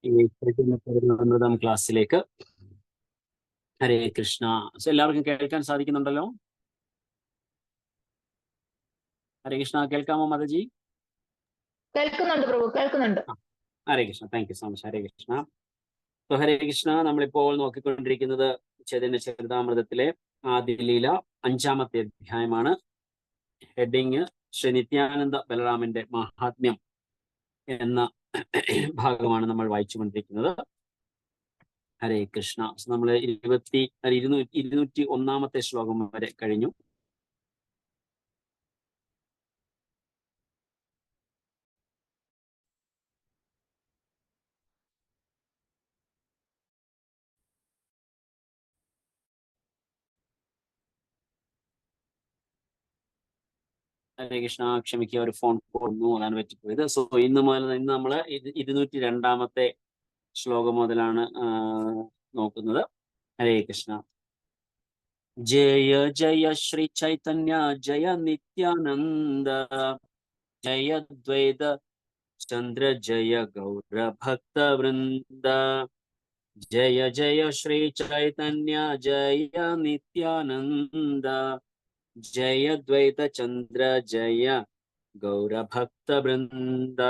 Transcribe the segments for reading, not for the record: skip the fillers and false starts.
ഈ അമൃതം ക്ലാസ്സിലേക്ക്. ഹരേ കൃഷ്ണ. എല്ലാവർക്കും കേൾക്കാൻ സാധിക്കുന്നുണ്ടല്ലോ? ഹരേ കൃഷ്ണ, കേൾക്കാമോ മാതാജി? കേൾക്കുന്നുണ്ട് പ്രഭു, കേൾക്കുന്നുണ്ട്. Hare Krishna, thank you so much. Hare Krishna. Hare Krishna, നമ്മളിപ്പോൾ നോക്കിക്കൊണ്ടിരിക്കുന്നത് ചൈതന്യ ചരിതാമൃതത്തിലെ ആദ്യ ലീല 5-ാമത്തെ അധ്യായമാണ്. ഹെഡിങ് ശ്രീ നിത്യാനന്ദ ബലറാമന്റെ മഹാത്മ്യം എന്ന ഭാഗമാണ് നമ്മൾ വായിച്ചുകൊണ്ടിരിക്കുന്നത്. ഹരേ കൃഷ്ണ. നമ്മൾ 201-ാമത്തെ ശ്ലോകം വരെ കഴിഞ്ഞു. ഹരേ കൃഷ്ണ, ക്ഷമിക്കുക, ഒരു ഫോൺ കോൾ അതാണ് പറ്റിപ്പോയത്. സോ ഇന്ന് നമ്മൾ 202-ാമത്തെ ശ്ലോകം മുതലാണ് നോക്കുന്നത്. ഹരേ കൃഷ്ണ. ജയ ജയ ശ്രീ ചൈതന്യ ജയ നിത്യാനന്ദ ജയ ദ്വൈത ചന്ദ്ര ജയ ഗൗര ഭക്ത വൃന്ദ. ജയ ജയ ശ്രീ ചൈതന്യ ജയ നിത്യാനന്ദ ജയ ദ്വൈത ചന്ദ്ര ജയ ഗൗര ഭക്ത വൃന്ദ.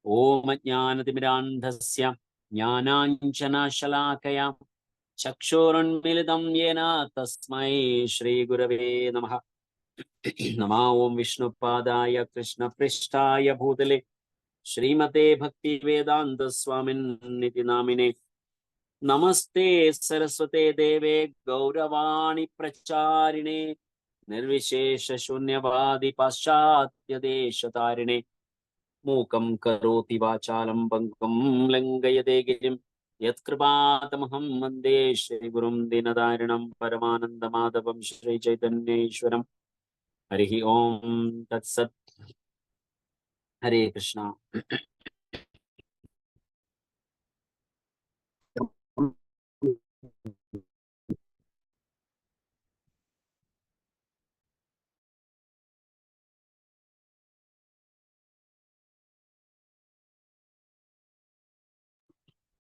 ഓം അജ്ഞാനതിമിരാന്ധസ്യ ജ്ഞാനാഞ്ജനശലാകയാ ചക്ഷുരുന്മിലിതം യേന തസ്മൈ ശ്രീ ഗുരവേ നമഃ. നമോ ഓം വിഷ്ണുപാദായ കൃഷ്ണപൃഷ്ഠായ ഭൂതലേ ശ്രീമതേ ഭക്തി വേദാന്ത സ്വാമിനിതി നാമിനെ. നമസ്തേ സരസ്വതേ ദേവേ ഗൗരവാണി പ്രചാരിണേ നിർവിശേഷ ശൂന്യവാദി പാശ്ചാത്യദേശതാരിണേ. മൂകം കരോതി വാചാലം പങ്കും ലംഘയതേ ഗിരിം യത്കൃപാതമഹം വന്ദേ ശ്രീഗുരും ദീനദാരിണം പരമാനന്ദമാധവം ശ്രീ ചൈതന്യേശ്വരം. ഹരി ഓം തത്സത്. ഹരേ കൃഷ്ണ.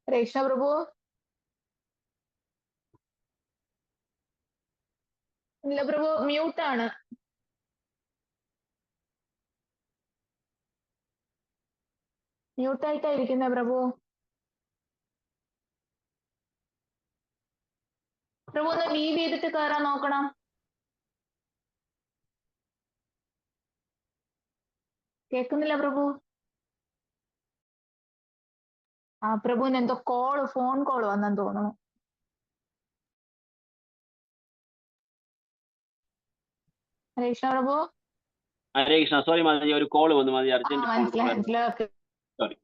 കൃഷ്ണ പ്രഭു, ഇല്ല പ്രഭു, മ്യൂട്ടാണ്. മ്യൂട്ടായിട്ടായിരിക്കുന്ന പ്രഭു. പ്രഭു ഒന്ന് ലീവ് ചെയ്തിട്ട് കയറാൻ നോക്കണം. കേൾക്കുന്നില്ല പ്രഭു. പ്രഭുവിന് എന്തോ ഫോൺ കോൾ വന്നെന്ന് തോന്നുന്നു. ഹരേ കൃഷ്ണ പ്രഭു. ഹരേ കൃഷ്ണ. സോറി മാതാജി, ഒരു കോൾ വന്നു Mataji, urgent phone call. Sorry,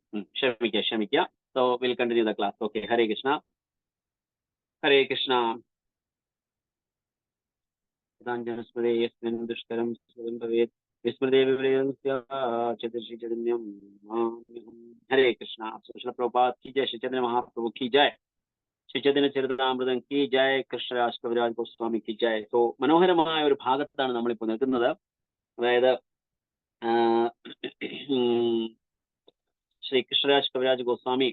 ക്ഷമിക്കുക. So will continue the class. Okay. Hare Krishna. Hare Krishna. ദുഷ്കരം ഹരേ കൃഷ്ണ. ശ്രീ പ്രഭുപാദ് की जय, श्री चैतन्य महाप्रभु की जय, श्री चैतन्य चरितामृതം की जय, കൃഷ്ണരാജ് കവിരാജ് ഗോസ്വാമി की जय. സോ മനോഹരമായ ഒരു ഭാഗത്താണ് നമ്മളിപ്പോൾ നിൽക്കുന്നത്. അതായത് ശ്രീ കൃഷ്ണരാജ് കവിരാജ് ഗോസ്വാമി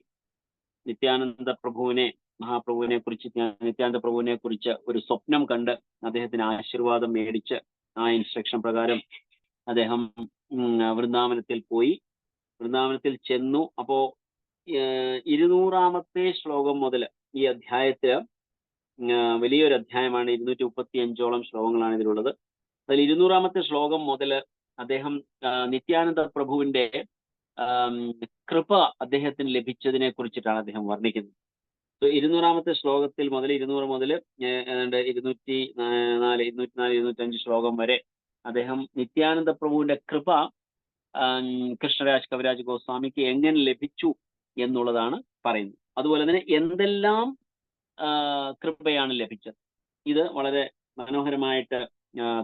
നിത്യാനന്ദ പ്രഭുവിനെ, മഹാപ്രഭുവിനെ കുറിച്ച്, നിത്യാനന്ദ പ്രഭുവിനെ കുറിച്ച് ഒരു സ്വപ്നം കണ്ട് അദ്ദേഹത്തിന് ആശീർവാദം മേടിച്ച് ആ ഇൻസ്ട്രക്ഷൻ പ്രകാരം അദ്ദേഹം വൃന്ദാവനത്തിൽ പോയി. വൃന്ദാവനത്തിൽ ചെന്നു. അപ്പോ 200-ാമത്തെ ശ്ലോകം മുതൽ ഈ അധ്യായത്തില്, വലിയൊരു അധ്യായമാണ്, 235ഓളം ശ്ലോകങ്ങളാണ് ഇതിലുള്ളത്. അതിൽ 200-ാമത്തെ ശ്ലോകം മുതൽ അദ്ദേഹം നിത്യാനന്ദ പ്രഭുവിന്റെ കൃപ അദ്ദേഹത്തിന് ലഭിച്ചതിനെ കുറിച്ചിട്ടാണ് അദ്ദേഹം വർണ്ണിക്കുന്നത്. 200-ാമത്തെ ശ്ലോകത്തിൽ മുതൽ 200 മുതൽ 204, 205 ശ്ലോകം വരെ അദ്ദേഹം നിത്യാനന്ദ പ്രഭുവിന്റെ കൃപ കൃഷ്ണരാജ് കവിരാജ് ഗോസ്വാമിക്ക് എങ്ങനെ ലഭിച്ചു എന്നുള്ളതാണ് പറയുന്നത്. അതുപോലെ തന്നെ എന്തെല്ലാം കൃപയാണ് ലഭിച്ചത്, ഇത് വളരെ മനോഹരമായിട്ട്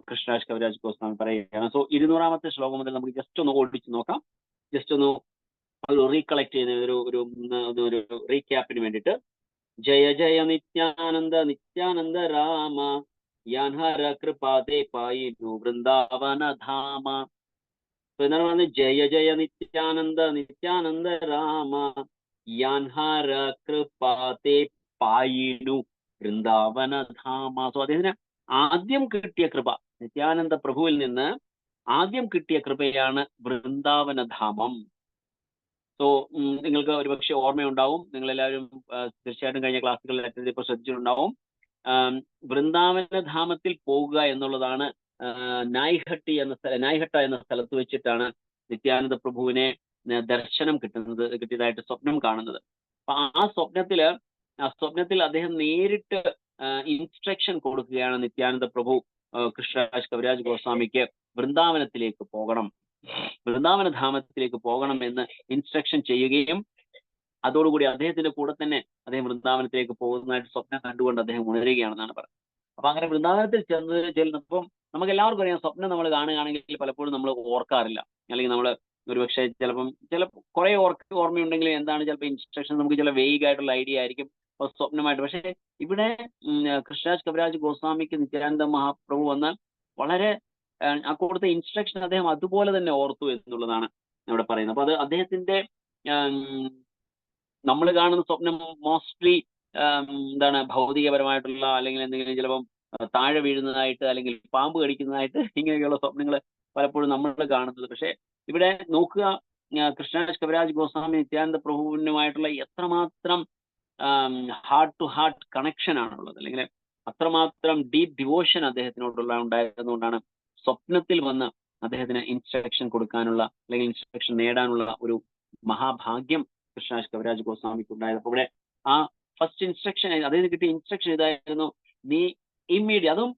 കൃഷ്ണരാജ് കവിരാജ് ഗോസ്വാമി പറയുകയാണ്. സോ 200-ാമത്തെ ശ്ലോകം മുതൽ നമുക്ക് ജസ്റ്റ് ഒന്ന് ഓടിച്ചു നോക്കാം. ജസ്റ്റ് ഒന്ന് റീകളക്ട് ചെയ്യുന്ന ഒരു റീക്യാപ്പിന് വേണ്ടിയിട്ട്. ജയ ജയ നിത്യാനന്ദ നിത്യാനന്ദ രാമ യാൻഹര കൃപാദേ പായിനു വൃന്ദാവന ധാമ. എന്താണ് പറയുന്നത്? ജയ ജയ നിത്യാനന്ദ നിത്യാനന്ദ രാമ യാൻഹാര കൃപാത്തെ പായിനു വൃന്ദാവന ധാമ. സോ അദ്ദേഹത്തിന് ആദ്യം കിട്ടിയ കൃപ, നിത്യാനന്ദ പ്രഭുവിൽ നിന്ന് ആദ്യം കിട്ടിയ കൃപയാണ് വൃന്ദാവനധാമം. സോ നിങ്ങൾക്ക് ഒരുപക്ഷെ ഓർമ്മയുണ്ടാവും, നിങ്ങളെല്ലാവരും തീർച്ചയായിട്ടും കഴിഞ്ഞ ക്ലാസ്സുകളിൽ അറ്റൻഡ് ചെയ്തപ്പോൾ ശ്രദ്ധിച്ചിട്ടുണ്ടാവും. വൃന്ദാവനധാമത്തിൽ പോകുക എന്നുള്ളതാണ് നായ്ഹട്ടി നായ്ഹട്ട എന്ന സ്ഥലത്ത് വെച്ചിട്ടാണ് നിത്യാനന്ദ പ്രഭുവിനെ ദർശനം കിട്ടിയതായിട്ട് സ്വപ്നം കാണുന്നത്. അപ്പൊ ആ സ്വപ്നത്തിൽ അദ്ദേഹം നേരിട്ട് ഇൻസ്ട്രക്ഷൻ കൊടുക്കുകയാണ് നിത്യാനന്ദ പ്രഭു കൃഷ്ണരാജ് കവിരാജ് ഗോസ്വാമിക്ക് വൃന്ദാവനത്തിലേക്ക് പോകണം, വൃന്ദാവനധാമത്തിലേക്ക് പോകണം എന്ന് ഇൻസ്ട്രക്ഷൻ ചെയ്യുകയും അതോടുകൂടി അദ്ദേഹത്തിന്റെ കൂടെ തന്നെ അദ്ദേഹം വൃന്ദാവനത്തിലേക്ക് പോകുന്നതായിട്ട് സ്വപ്നം കണ്ടുകൊണ്ട് അദ്ദേഹം ഉണരുകയാണെന്നാണ് പറയുന്നത്. അപ്പൊ അങ്ങനെ വൃന്ദാവനത്തിൽ ചെന്നപ്പം നമുക്ക് എല്ലാവർക്കും അറിയാം, സ്വപ്നം നമ്മൾ കാണുകയാണെങ്കിൽ പലപ്പോഴും നമ്മൾ ഓർക്കാറില്ല, അല്ലെങ്കിൽ നമ്മൾ ഒരുപക്ഷെ ചില കുറെ ഓർമ്മയുണ്ടെങ്കിൽ എന്താണ് ചിലപ്പോൾ ഇൻസ്ട്രക്ഷൻ നമുക്ക് ചില വെയ്ഗ് ആയിട്ടുള്ള ഐഡിയ ആയിരിക്കും സ്വപ്നമായിട്ട്. പക്ഷെ ഇവിടെ കൃഷ്ണരാജ് കവിരാജ് ഗോസ്വാമിക്ക് നിത്യാനന്ദ മഹാപ്രഭു വന്ന് വളരെ ആ കൊടുത്ത ഇൻസ്ട്രക്ഷൻ അദ്ദേഹം അതുപോലെ തന്നെ ഓർത്തു എന്നുള്ളതാണ് ഇവിടെ പറയുന്നത്. അപ്പൊ അത് അദ്ദേഹത്തിന്റെ നമ്മൾ കാണുന്ന സ്വപ്നം മോസ്റ്റ്ലി എന്താണ് ഭൗതികപരമായിട്ടുള്ള, അല്ലെങ്കിൽ എന്തെങ്കിലും ചിലപ്പം താഴെ വീഴുന്നതായിട്ട്, അല്ലെങ്കിൽ പാമ്പ് കടിക്കുന്നതായിട്ട്, ഇങ്ങനെയൊക്കെയുള്ള സ്വപ്നങ്ങൾ പലപ്പോഴും നമ്മൾ കാണുന്നത്. പക്ഷെ ഇവിടെ നോക്കുക, കൃഷ്ണരാജ് കവിരാജ് ഗോസ്വാമി നിത്യാനന്ദ പ്രഭുവിനുമായിട്ടുള്ള എത്രമാത്രം ഹാർട്ട് ടു ഹാർട്ട് കണക്ഷൻ ആണുള്ളത്, അല്ലെങ്കിൽ അത്രമാത്രം ഡീപ് ഡിവോഷൻ അദ്ദേഹത്തിനോടുള്ള ഉണ്ടായിരുന്നുകൊണ്ടാണ് സ്വപ്നത്തിൽ വന്ന് അദ്ദേഹത്തിന് ഇൻസ്ട്രക്ഷൻ കൊടുക്കാനുള്ള, അല്ലെങ്കിൽ ഇൻസ്ട്രക്ഷൻ നേടാനുള്ള ഒരു മഹാഭാഗ്യം കൃഷ്ണരാജ് കവിരാജ് ഗോസ്വാമിക്ക് ഉണ്ടായത്. അപ്പൊ ഇവിടെ ആ ഫസ്റ്റ് ഇൻസ്ട്രക്ഷൻ അദ്ദേഹത്തിന് കിട്ടിയ ഇൻസ്ട്രക്ഷൻ ഇതായിരുന്നു, നീ ഇമ്മീഡിയറ്റ്, അതും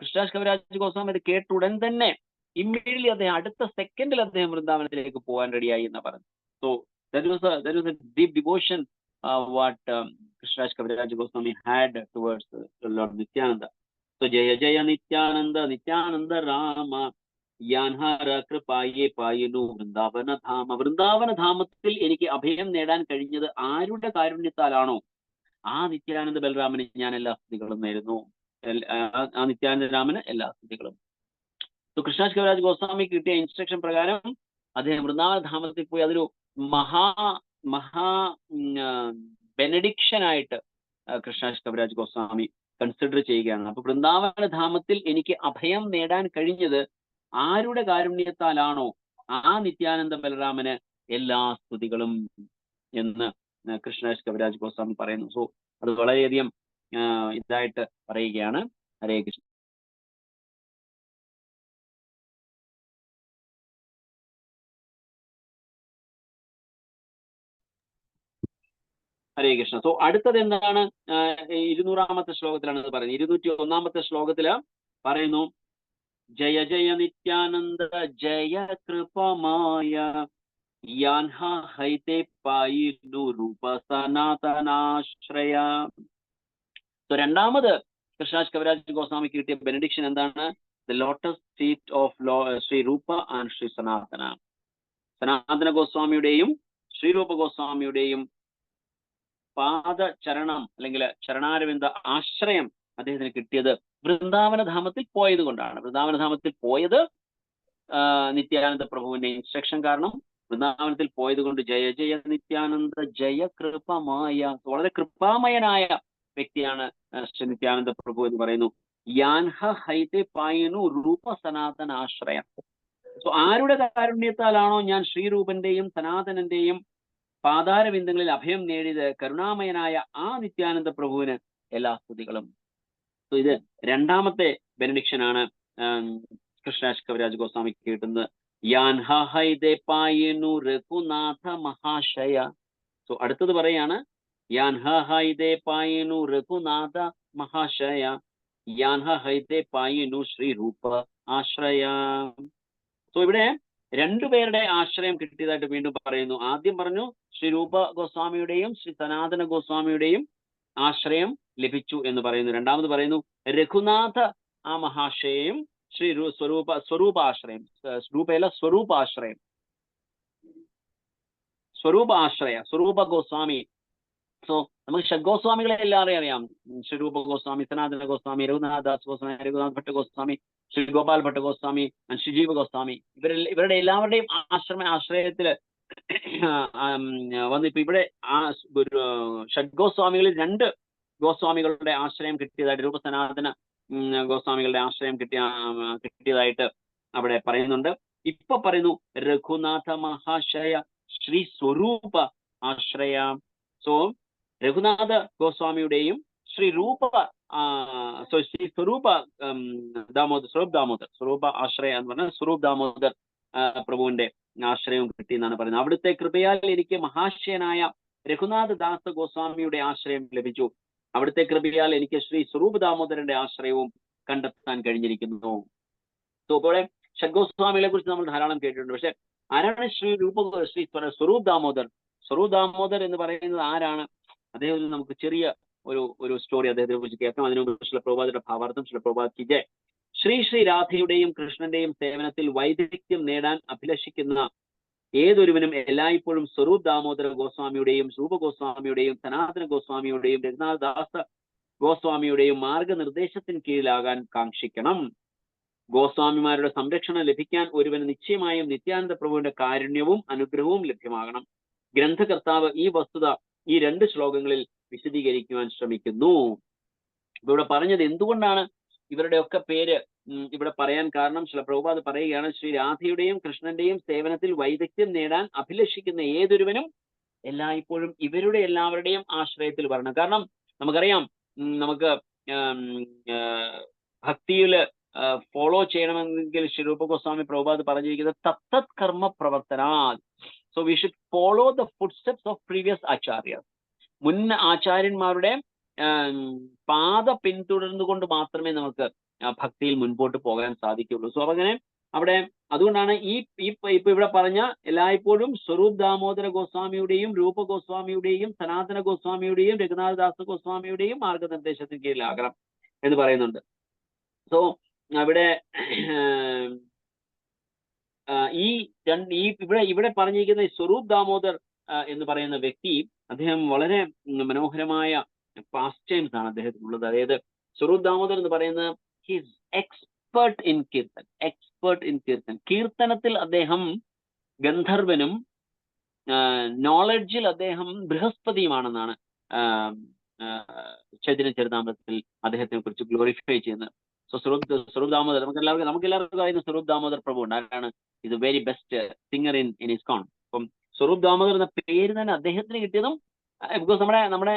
കൃഷ്ണരാജ് കവിരാജ് ഗോസ്വാമി അത് കേട്ട ഉടൻ തന്നെ ഇമ്മീഡിയറ്റ്ലി അദ്ദേഹം അടുത്ത സെക്കൻഡിൽ അദ്ദേഹം വൃന്ദാവനത്തിലേക്ക് പോകാൻ റെഡിയായി എന്ന് പറഞ്ഞു. So that was A deep devotion what Krishnaraj Kaviraj Goswami had towards Lord Nityananda. So Jaya Jaya Nityananda Nityananda Rama Yanhara Kripaye Payinu Vrindavana Dhama. Vrindavana ധാമത്തിൽ എനിക്ക് അഭയം നേടാൻ കഴിഞ്ഞത് ആരുടെ കാരുണ്യത്താലാണോ ആ നിത്യാനന്ദ ബലരാമന് ഞാൻ എല്ലാ സ്തുതികളും നേരുന്നു, ആ നിത്യാനന്ദ രാമന് എല്ലാ സ്തുതികളും. സോ കൃഷ്ണരാജ് കവിരാജ് ഗോസ്വാമിക്ക് കിട്ടിയ ഇൻസ്ട്രക്ഷൻ പ്രകാരം അദ്ദേഹം വൃന്ദാവന ധാമത്തിൽ പോയി അതൊരു മഹാ ബെനഡിക്ഷൻ ആയിട്ട് കൃഷ്ണരാജ് കവിരാജ് ഗോസ്വാമി കൺസിഡർ ചെയ്യുകയാണ്. അപ്പൊ വൃന്ദാവന ധാമത്തിൽ എനിക്ക് അഭയം നേടാൻ കഴിഞ്ഞത് ആരുടെ കാരുണ്യത്താലാണോ ആ നിത്യാനന്ദ ബലരാമന് എല്ലാ സ്തുതികളും എന്ന് കൃഷ്ണരാജ് കവിരാജ് ഗോസ്വാമി പറയുന്നു. സോ അത് വളരെയധികം ഇതായിട്ട് പറയുകയാണ്. ഹരേ കൃഷ്ണ. ഹരേ കൃഷ്ണ. സോ അടുത്തത് എന്താണ്? 200-ാമത്തെ ശ്ലോകത്തിലാണ് ഇത് പറയുന്നത്. 201-ാമത്തെ ശ്ലോകത്തില് പറയുന്നു, ജയ ജയ നിത്യാനന്ദ ജയ കൃപമായ യാൻഹ ഹൈതേ പായിനു രൂപ സനാതനാശ്രയ. സോ രണ്ടാമത് കൃഷ്ണരാജ് കവിരാജ് ഗോസ്വാമിക്ക് കിട്ടിയ ബെനഡിക്ഷൻ എന്താണ്? The lotus feet of Shri രൂപ ആൻഡ് ശ്രീ സനാതന. സനാതന ഗോസ്വാമിയുടെയും ശ്രീരൂപ ഗോസ്വാമിയുടെയും പാദചരണം അല്ലെങ്കിൽ ചരണാരവിന്ദ ആശ്രയം അദ്ദേഹത്തിന് കിട്ടിയത് വൃന്ദാവനധാമത്തിൽ പോയത് കൊണ്ടാണ്. വൃന്ദാവനധാമത്തിൽ പോയത് നിത്യാനന്ദ പ്രഭുവിന്റെ ഇൻസ്ട്രക്ഷൻ കാരണം വൃന്ദാവനത്തിൽ പോയത് കൊണ്ട് ജയ ജയ നിത്യാനന്ദ ജയ കൃപമായ, വളരെ കൃപാമയനായ വ്യക്തിയാണ് ശ്രീ നിത്യാനന്ദ പ്രഭു എന്ന് പറയുന്നു. യാൻഹ ഹൈതേ പായനു രൂപ സനാതന ആശ്രയം. സോ ആരുടെ കാരുണ്യത്താലാണോ ഞാൻ ശ്രീരൂപന്റെയും സനാതനന്റെയും പാതാരബിന്ദങ്ങളിൽ അഭയം നേടിയത് കരുണാമയനായ ആ നിത്യാനന്ദ പ്രഭുവിന് എല്ലാ സ്തുതികളും. സോ ഇത് രണ്ടാമത്തെ ബെനഡിക്ഷൻ ആണ് കൃഷ്ണരാജ് കവിരാജ് ഗോസ്വാമിക്ക് കിട്ടുന്നത്. യാൻഹ ഹൈതേ പായനു രഘുനാഥ മഹാശയ. സോ അടുത്തത് പറയാണ്, യാൻഹ ഹൈതേ പായനു രഘുനാഥ മഹാശയ യാൻഹ ഹൈതേ പായനു ശ്രീരൂപ ആശ്രയ. സോ ഇവിടെ രണ്ടുപേരുടെ ആശ്രയം കിട്ടിയതായിട്ട് വീണ്ടും പറയുന്നു. ആദ്യം പറഞ്ഞു ശ്രീരൂപ ഗോസ്വാമിയുടെയും ശ്രീ സനാതന ഗോസ്വാമിയുടെയും ആശ്രയം ലഭിച്ചു എന്ന് പറയുന്നു. രണ്ടാമത് പറയുന്നു രഘുനാഥ ആ മഹാശയം ശ്രീ സ്വരൂപാശ്രയം, സ്വരൂപ ഗോസ്വാമി. സോ നമുക്ക് ഷഡ്ഗോസ്വാമികളെ എല്ലാവരെയും അറിയാം. ശ്രീരൂപ ഗോസ്വാമി, സനാതന ഗോസ്വാമി, രഘുനാഥ ദാസ് ഗോസ്വാമി, രഘുനാഥ് ഭട്ട ഗോസ്വാമി, ശ്രീ ഗോപാൽ ഭട്ട ഗോസ്വാമി, ശ്രീജീവ ഗോസ്വാമി, ഇവരുടെ എല്ലാവരുടെയും ആശ്രയത്തില് വന്നിപ്പോ ഇവിടെ ഷഡ്ഗോസ്വാമികളിൽ 2 ഗോസ്വാമികളുടെ ആശ്രയം കിട്ടിയതായിട്ട്, രൂപസനാതന ഗോസ്വാമികളുടെ ആശ്രയം കിട്ടിയതായിട്ട് അവിടെ പറയുന്നുണ്ട്. ഇപ്പൊ പറയുന്നു രഘുനാഥ മഹാശയ ശ്രീ സ്വരൂപ ആശ്രയ. സോ രഘുനാഥ ഗോസ്വാമിയുടെയും ശ്രീ സ്വരൂപ സ്വരൂപ ആശ്രയ എന്ന് പറഞ്ഞാൽ സ്വരൂപ് ദാമോദർ പ്രഭുവിന്റെ ആശ്രയവും കിട്ടി എന്നാണ് പറയുന്നത്. അവിടുത്തെ കൃപയാൽ എനിക്ക് മഹാശയനായ രഘുനാഥ ദാസ ഗോസ്വാമിയുടെ ആശ്രയം ലഭിച്ചു. അവിടുത്തെ കൃപയാൽ എനിക്ക് ശ്രീ സ്വരൂപ് ദാമോദരന്റെ ആശ്രയവും കണ്ടെത്താൻ കഴിഞ്ഞിരിക്കുന്നു. സോ ഇവിടെ ഷഡ്ഗോസ്വാമികളെ കുറിച്ച് നമ്മൾ ധാരാളം കേട്ടിട്ടുണ്ട്. പക്ഷെ ആരാണ് ശ്രീ സ്വരൂപ് ദാമോദർ? സ്വരൂപ് ദാമോദർ എന്ന് പറയുന്നത് ആരാണ്? അദ്ദേഹം നമുക്ക് ചെറിയ ഒരു സ്റ്റോറി അദ്ദേഹത്തെ കുറിച്ച് കേൾക്കാം. അതിനു മുമ്പ് ശ്രീല പ്രഭുപാദയുടെ ഭാവാർത്ഥം. ശ്രീല പ്രഭുപാദ് കി ജയ്. ശ്രീ രാധയുടെയും കൃഷ്ണന്റെയും സേവനത്തിൽ വൈദഗ്ധ്യം നേടാൻ അഭിലഷിക്കുന്ന ഏതൊരുവനും എല്ലായ്പ്പോഴും സ്വരൂപ് ദാമോദര ഗോസ്വാമിയുടെയും രൂപ ഗോസ്വാമിയുടെയും സനാതന ഗോസ്വാമിയുടെയും രഘുനാഥ ദാസ ഗോസ്വാമിയുടെയും മാർഗനിർദ്ദേശത്തിന് കീഴിലാകാൻ കാക്ഷിക്കണം. ഗോസ്വാമിമാരുടെ സംരക്ഷണം ലഭിക്കാൻ ഒരുവന് നിശ്ചയമായും നിത്യാനന്ദ പ്രഭുവിന്റെ കാരുണ്യവും അനുഗ്രഹവും ലഭ്യമാകണം. ഗ്രന്ഥകർത്താവ് ഈ വസ്തുത ഈ 2 ശ്ലോകങ്ങളിൽ വിശദീകരിക്കുവാൻ ശ്രമിക്കുന്നു. ഇവിടെ പറഞ്ഞത് എന്തുകൊണ്ടാണ് ഇവരുടെയൊക്കെ പേര് ഇവിടെ പറയാൻ കാരണം? ശ്രീല പ്രഭുപാദ് പറയുകയാണ്, ശ്രീ രാധയുടെയും കൃഷ്ണന്റെയും സേവനത്തിൽ വൈദഗ്ധ്യം നേടാൻ അഭിലഷിക്കുന്ന ഏതൊരുവനും എല്ലായ്പ്പോഴും ഇവരുടെ എല്ലാവരുടെയും ആശ്രയത്തിൽ വരണം. കാരണം നമുക്കറിയാം, നമുക്ക് ഭക്തിയില് ഫോളോ ചെയ്യണമെങ്കിൽ ശ്രീ രൂപ ഗോസ്വാമി പ്രഭുപാദ് പറഞ്ഞിരിക്കുന്നത് തത്തത് കർമ്മ പ്രവർത്തനാ. So we should follow the footsteps of previous acharya. മുൻ ആചാര്യന്മാരുടെ പാത പിന്തുടർന്നുകൊണ്ട് മാത്രമേ നമുക്ക് ഭക്തിയിൽ മുൻപോട്ട് പോകാൻ സാധിക്കുള്ളൂ. സോ അങ്ങനെ അവിടെ അതുകൊണ്ടാണ് ഇപ്പൊ ഇവിടെ പറഞ്ഞ എല്ലായ്പ്പോഴും സ്വരൂപ് ദാമോദര ഗോസ്വാമിയുടെയും രൂപ ഗോസ്വാമിയുടെയും സനാതന ഗോസ്വാമിയുടെയും രഘുനാഥദാസ ഗോസ്വാമിയുടെയും മാർഗനിർദ്ദേശത്തിന് കീഴിലാകണം എന്ന് പറയുന്നുണ്ട്. സോ അവിടെ ഇവിടെ പറഞ്ഞിരിക്കുന്ന സ്വരൂപ് ദാമോദർ എന്ന് പറയുന്ന വ്യക്തി, അദ്ദേഹം വളരെ മനോഹരമായ പാസ്റ്റ് ടൈംസ് ആണ് അദ്ദേഹത്തിനുള്ളത്. അതായത് സ്വരൂപ് ദാമോദർ എന്ന് പറയുന്നത് ഹിസ് എക്സ്പേർട്ട് ഇൻ കീർത്തൻ. കീർത്തനത്തിൽ അദ്ദേഹം ഗന്ധർവനും നോളജിൽ അദ്ദേഹം ബൃഹസ്പതിയുമാണെന്നാണ് ചൈതന്യ ചരിതാമൃതത്തിൽ അദ്ദേഹത്തെ കുറിച്ച് ഗ്ലോറിഫൈ ചെയ്യുന്നത്. സോ സ്വരൂപ് ദാമോദർ നമുക്കെല്ലാവർക്കും അറിയുന്ന സ്വരൂപ് ദാമോദർ പ്രഭു ആരാണ്? ഇത് very best singer in ISKCON. അപ്പം സ്വരൂപ് ദാമോദർ എന്ന പേര് തന്നെ അദ്ദേഹത്തിന് കിട്ടിയതും ബിക്കോസ് നമ്മുടെ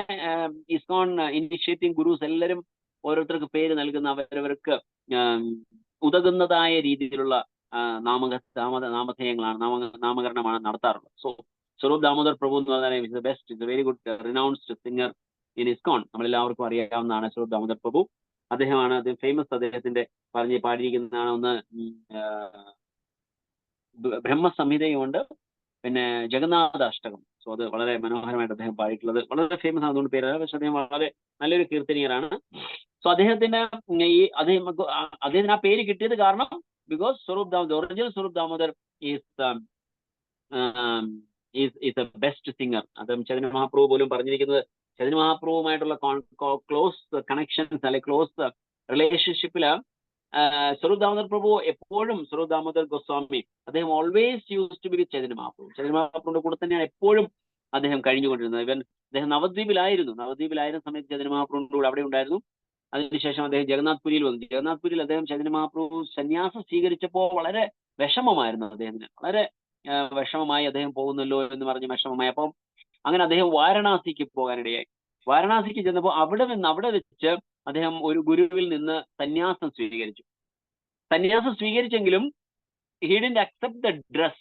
ഇസ്കോൺ ഇനിഷ്യേറ്റീവ് ഗുരുസ് എല്ലാവരും ഓരോരുത്തർക്ക് പേര് നൽകുന്ന അവരവർക്ക് ഉതകുന്നതായ രീതിയിലുള്ള നാമധേയങ്ങളാണ്, നാമകരണമാണ് നടത്താറുള്ളത്. സോ സ്വരൂപ് ദാമോദർ പ്രഭു എന്ന് പറഞ്ഞാൽ best, is a very good renowned singer in ISKCON. നമ്മളെല്ലാവർക്കും അറിയാവുന്നതാണ് സ്വരൂപ് ദാമോദർ പ്രഭു. അദ്ദേഹമാണ് ഫേമസ്, അദ്ദേഹത്തിന്റെ പാടിയിരിക്കുന്നതാണ് ഒന്ന് ബ്രഹ്മസംഹിതയുമുണ്ട്, പിന്നെ ജഗന്നാഥ അഷ്ടകം. സോ അത് വളരെ മനോഹരമായിട്ട് അദ്ദേഹം പാടിയിട്ടുള്ളത്, വളരെ ഫേമസ് ആണ്, അതുകൊണ്ട് പേരല്ല. പക്ഷെ അദ്ദേഹം വളരെ നല്ലൊരു കീർത്തനീയരാണ്. സോ അദ്ദേഹത്തിന് അദ്ദേഹത്തിന് ആ പേര് കിട്ടിയത് കാരണം because Swarup Damodar, original Swarup Damodar is a best singer. അദ്ദേഹം ചൈതന്യ മഹാപ്രഭു പോലും പറഞ്ഞിരിക്കുന്നത്, ചൈതന്യ മഹാപ്രഭുവുമായിട്ടുള്ള ക്ലോസ് കണക്ഷൻസ് അല്ലെങ്കിൽ ക്ലോസ് റിലേഷൻഷിപ്പില് സ്വരൂപ് ദാമോദർ പ്രഭു എപ്പോഴും, സ്വരൂപ് ദാമോദർ ഗോസ്വാമി അദ്ദേഹം always use to be with Chaitanya Mahaprabhu. Chaitanya മഹാപ്രഭുവിന്റെ കൂടെ തന്നെയാണ് എപ്പോഴും അദ്ദേഹം കഴിഞ്ഞുകൊണ്ടിരുന്നത്. അദ്ദേഹം നവദ്വീപിലായിരുന്ന സമയത്ത് ചൈതന്യ മഹാപ്രഭുവിന്റെ കൂടെ അവിടെ ഉണ്ടായിരുന്നു. അതിനുശേഷം അദ്ദേഹം ജഗന്നാഥ്പുരിയിൽ വന്നു. ജഗന്നാഥ്പുരിയിൽ അദ്ദേഹം ചൈതന്യ മഹാപ്രഭു സന്യാസം സ്വീകരിച്ചപ്പോൾ വളരെ വിഷമമായിരുന്നു അദ്ദേഹത്തിന്. വളരെ വിഷമമായി, അദ്ദേഹം പോകുന്നല്ലോ എന്ന് പറഞ്ഞ് വിഷമമായി. അപ്പം അങ്ങനെ അദ്ദേഹം വാരണാസിക്ക് പോകാനിടയായി. വാരണാസിക്ക് ചെന്നപ്പോൾ അവിടെ വെച്ച് അദ്ദേഹം ഒരു ഗുരുവിൽ നിന്ന് സന്യാസം സ്വീകരിച്ചെങ്കിലും he didn't accept the dress,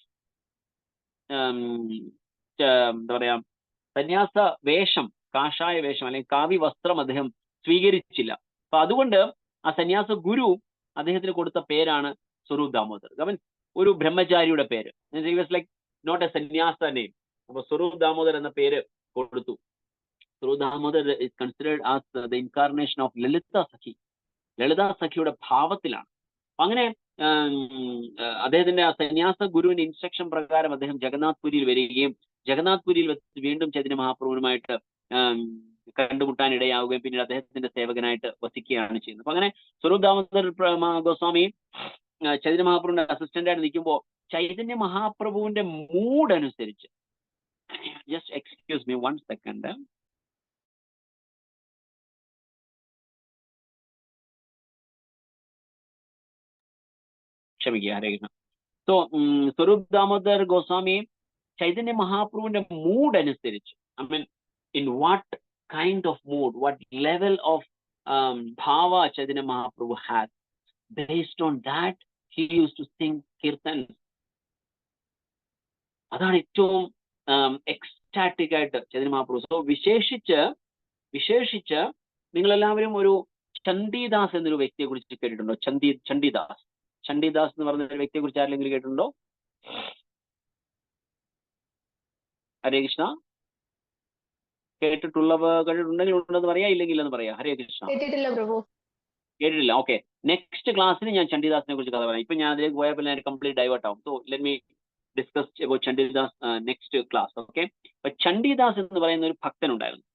എന്താ പറയാ, സന്യാസ വേഷം, കാഷായ വേഷം അല്ലെങ്കിൽ കാവ്യ വസ്ത്രം അദ്ദേഹം സ്വീകരിച്ചില്ല. അപ്പൊ അതുകൊണ്ട് ആ സന്യാസ ഗുരു അദ്ദേഹത്തിന് കൊടുത്ത പേരാണ് സ്വരൂപ് ദാമോദർ. അവൻ ഒരു ബ്രഹ്മചാരിയുടെ പേര്, ലൈക്ക് നോട്ട് എ സന്യാസ നെയിം. അപ്പൊ സ്വരൂപ് ദാമോദർ എന്ന പേര് കൊടുത്തു. Swarup Damodar is considered as the incarnation of ലളിത സഖിയുടെ ഭാവത്തിലാണ്. അങ്ങനെ അദ്ദേഹത്തിന്റെ ആ സന്യാസ ഗുരുവിന്റെ ഇൻസ്ട്രക്ഷൻ പ്രകാരം അദ്ദേഹം ജഗന്നാഥ്പുരിയിൽ വരികയും ജഗന്നാഥ്പുരിയിൽ വെച്ച് വീണ്ടും ചൈതന്യ മഹാപ്രഭുവുമായിട്ട് കണ്ടുമുട്ടാൻ ഇടയാവുകയും പിന്നീട് അദ്ദേഹത്തിന്റെ സേവകനായിട്ട് വസിക്കുകയാണ് ചെയ്യുന്നത്. അപ്പൊ അങ്ങനെ സ്വരൂപ് ദാമോദർ ഗോസ്വാമി ചൈതന്യ മഹാപ്രഭുവിന്റെ അസിസ്റ്റന്റ് ആയിട്ട് നിൽക്കുമ്പോൾ ചൈതന്യ മഹാപ്രഭുവിന്റെ മൂഡ് അനുസരിച്ച്, ജസ്റ്റ് എക്സ്ക്യൂസ് മീ 1 സെക്കൻഡ്, ക്ഷമിക്കുക, ഹരേ കൃഷ്ണ. സോ സ്വരൂപ് ദാമോദർ ഗോസ്വാമി ചൈതന്യ മഹാപ്രഭുവിന്റെ മൂഡ് അനുസരിച്ച്, I mean in what kind of mood, what level of bhava Chaitanya Mahaprabhu has, based on that he used to sing kirtans. അതാണ് ഏറ്റവും എക്സ്റ്റാറ്റിക് ആയിട്ട് ചൈതന്യ മഹാപ്രഭു. സോ വിശേഷിച്ച് നിങ്ങളെല്ലാവരും ഒരു ചണ്ഡീദാസ് എന്നൊരു വ്യക്തിയെ കുറിച്ച് കേട്ടിട്ടുണ്ടോ? ചണ്ഡീദാസ് എന്ന് പറഞ്ഞ ഒരു വ്യക്തിയെ കുറിച്ച് ആരെങ്കിലും കേട്ടിട്ടുണ്ടോ? ഹരേ കൃഷ്ണ. കേട്ടിട്ടുണ്ടെങ്കിൽ ഉണ്ടെന്ന് പറയാ, ഇല്ലെങ്കിൽ എന്ന് പറയാ. ഹരേ കൃഷ്ണ. കേട്ടിട്ടില്ല. ഓക്കെ, നെക്സ്റ്റ് ക്ലാസ്സിൽ ഞാൻ ചണ്ഡീദാസിനെ കുറിച്ച് കഥ പറയാം. ഇപ്പൊ ഞാൻ അതിലേക്ക് പോയപ്പോൾ ഞാൻ കംപ്ലീറ്റ് ഡൈവേർട്ട് ആവും. So let me discuss about Chandidas next class. Okay, അപ്പൊ ചണ്ഡീദാസ് എന്ന് പറയുന്ന ഒരു ഭക്തൻ ഉണ്ടായിരുന്നു.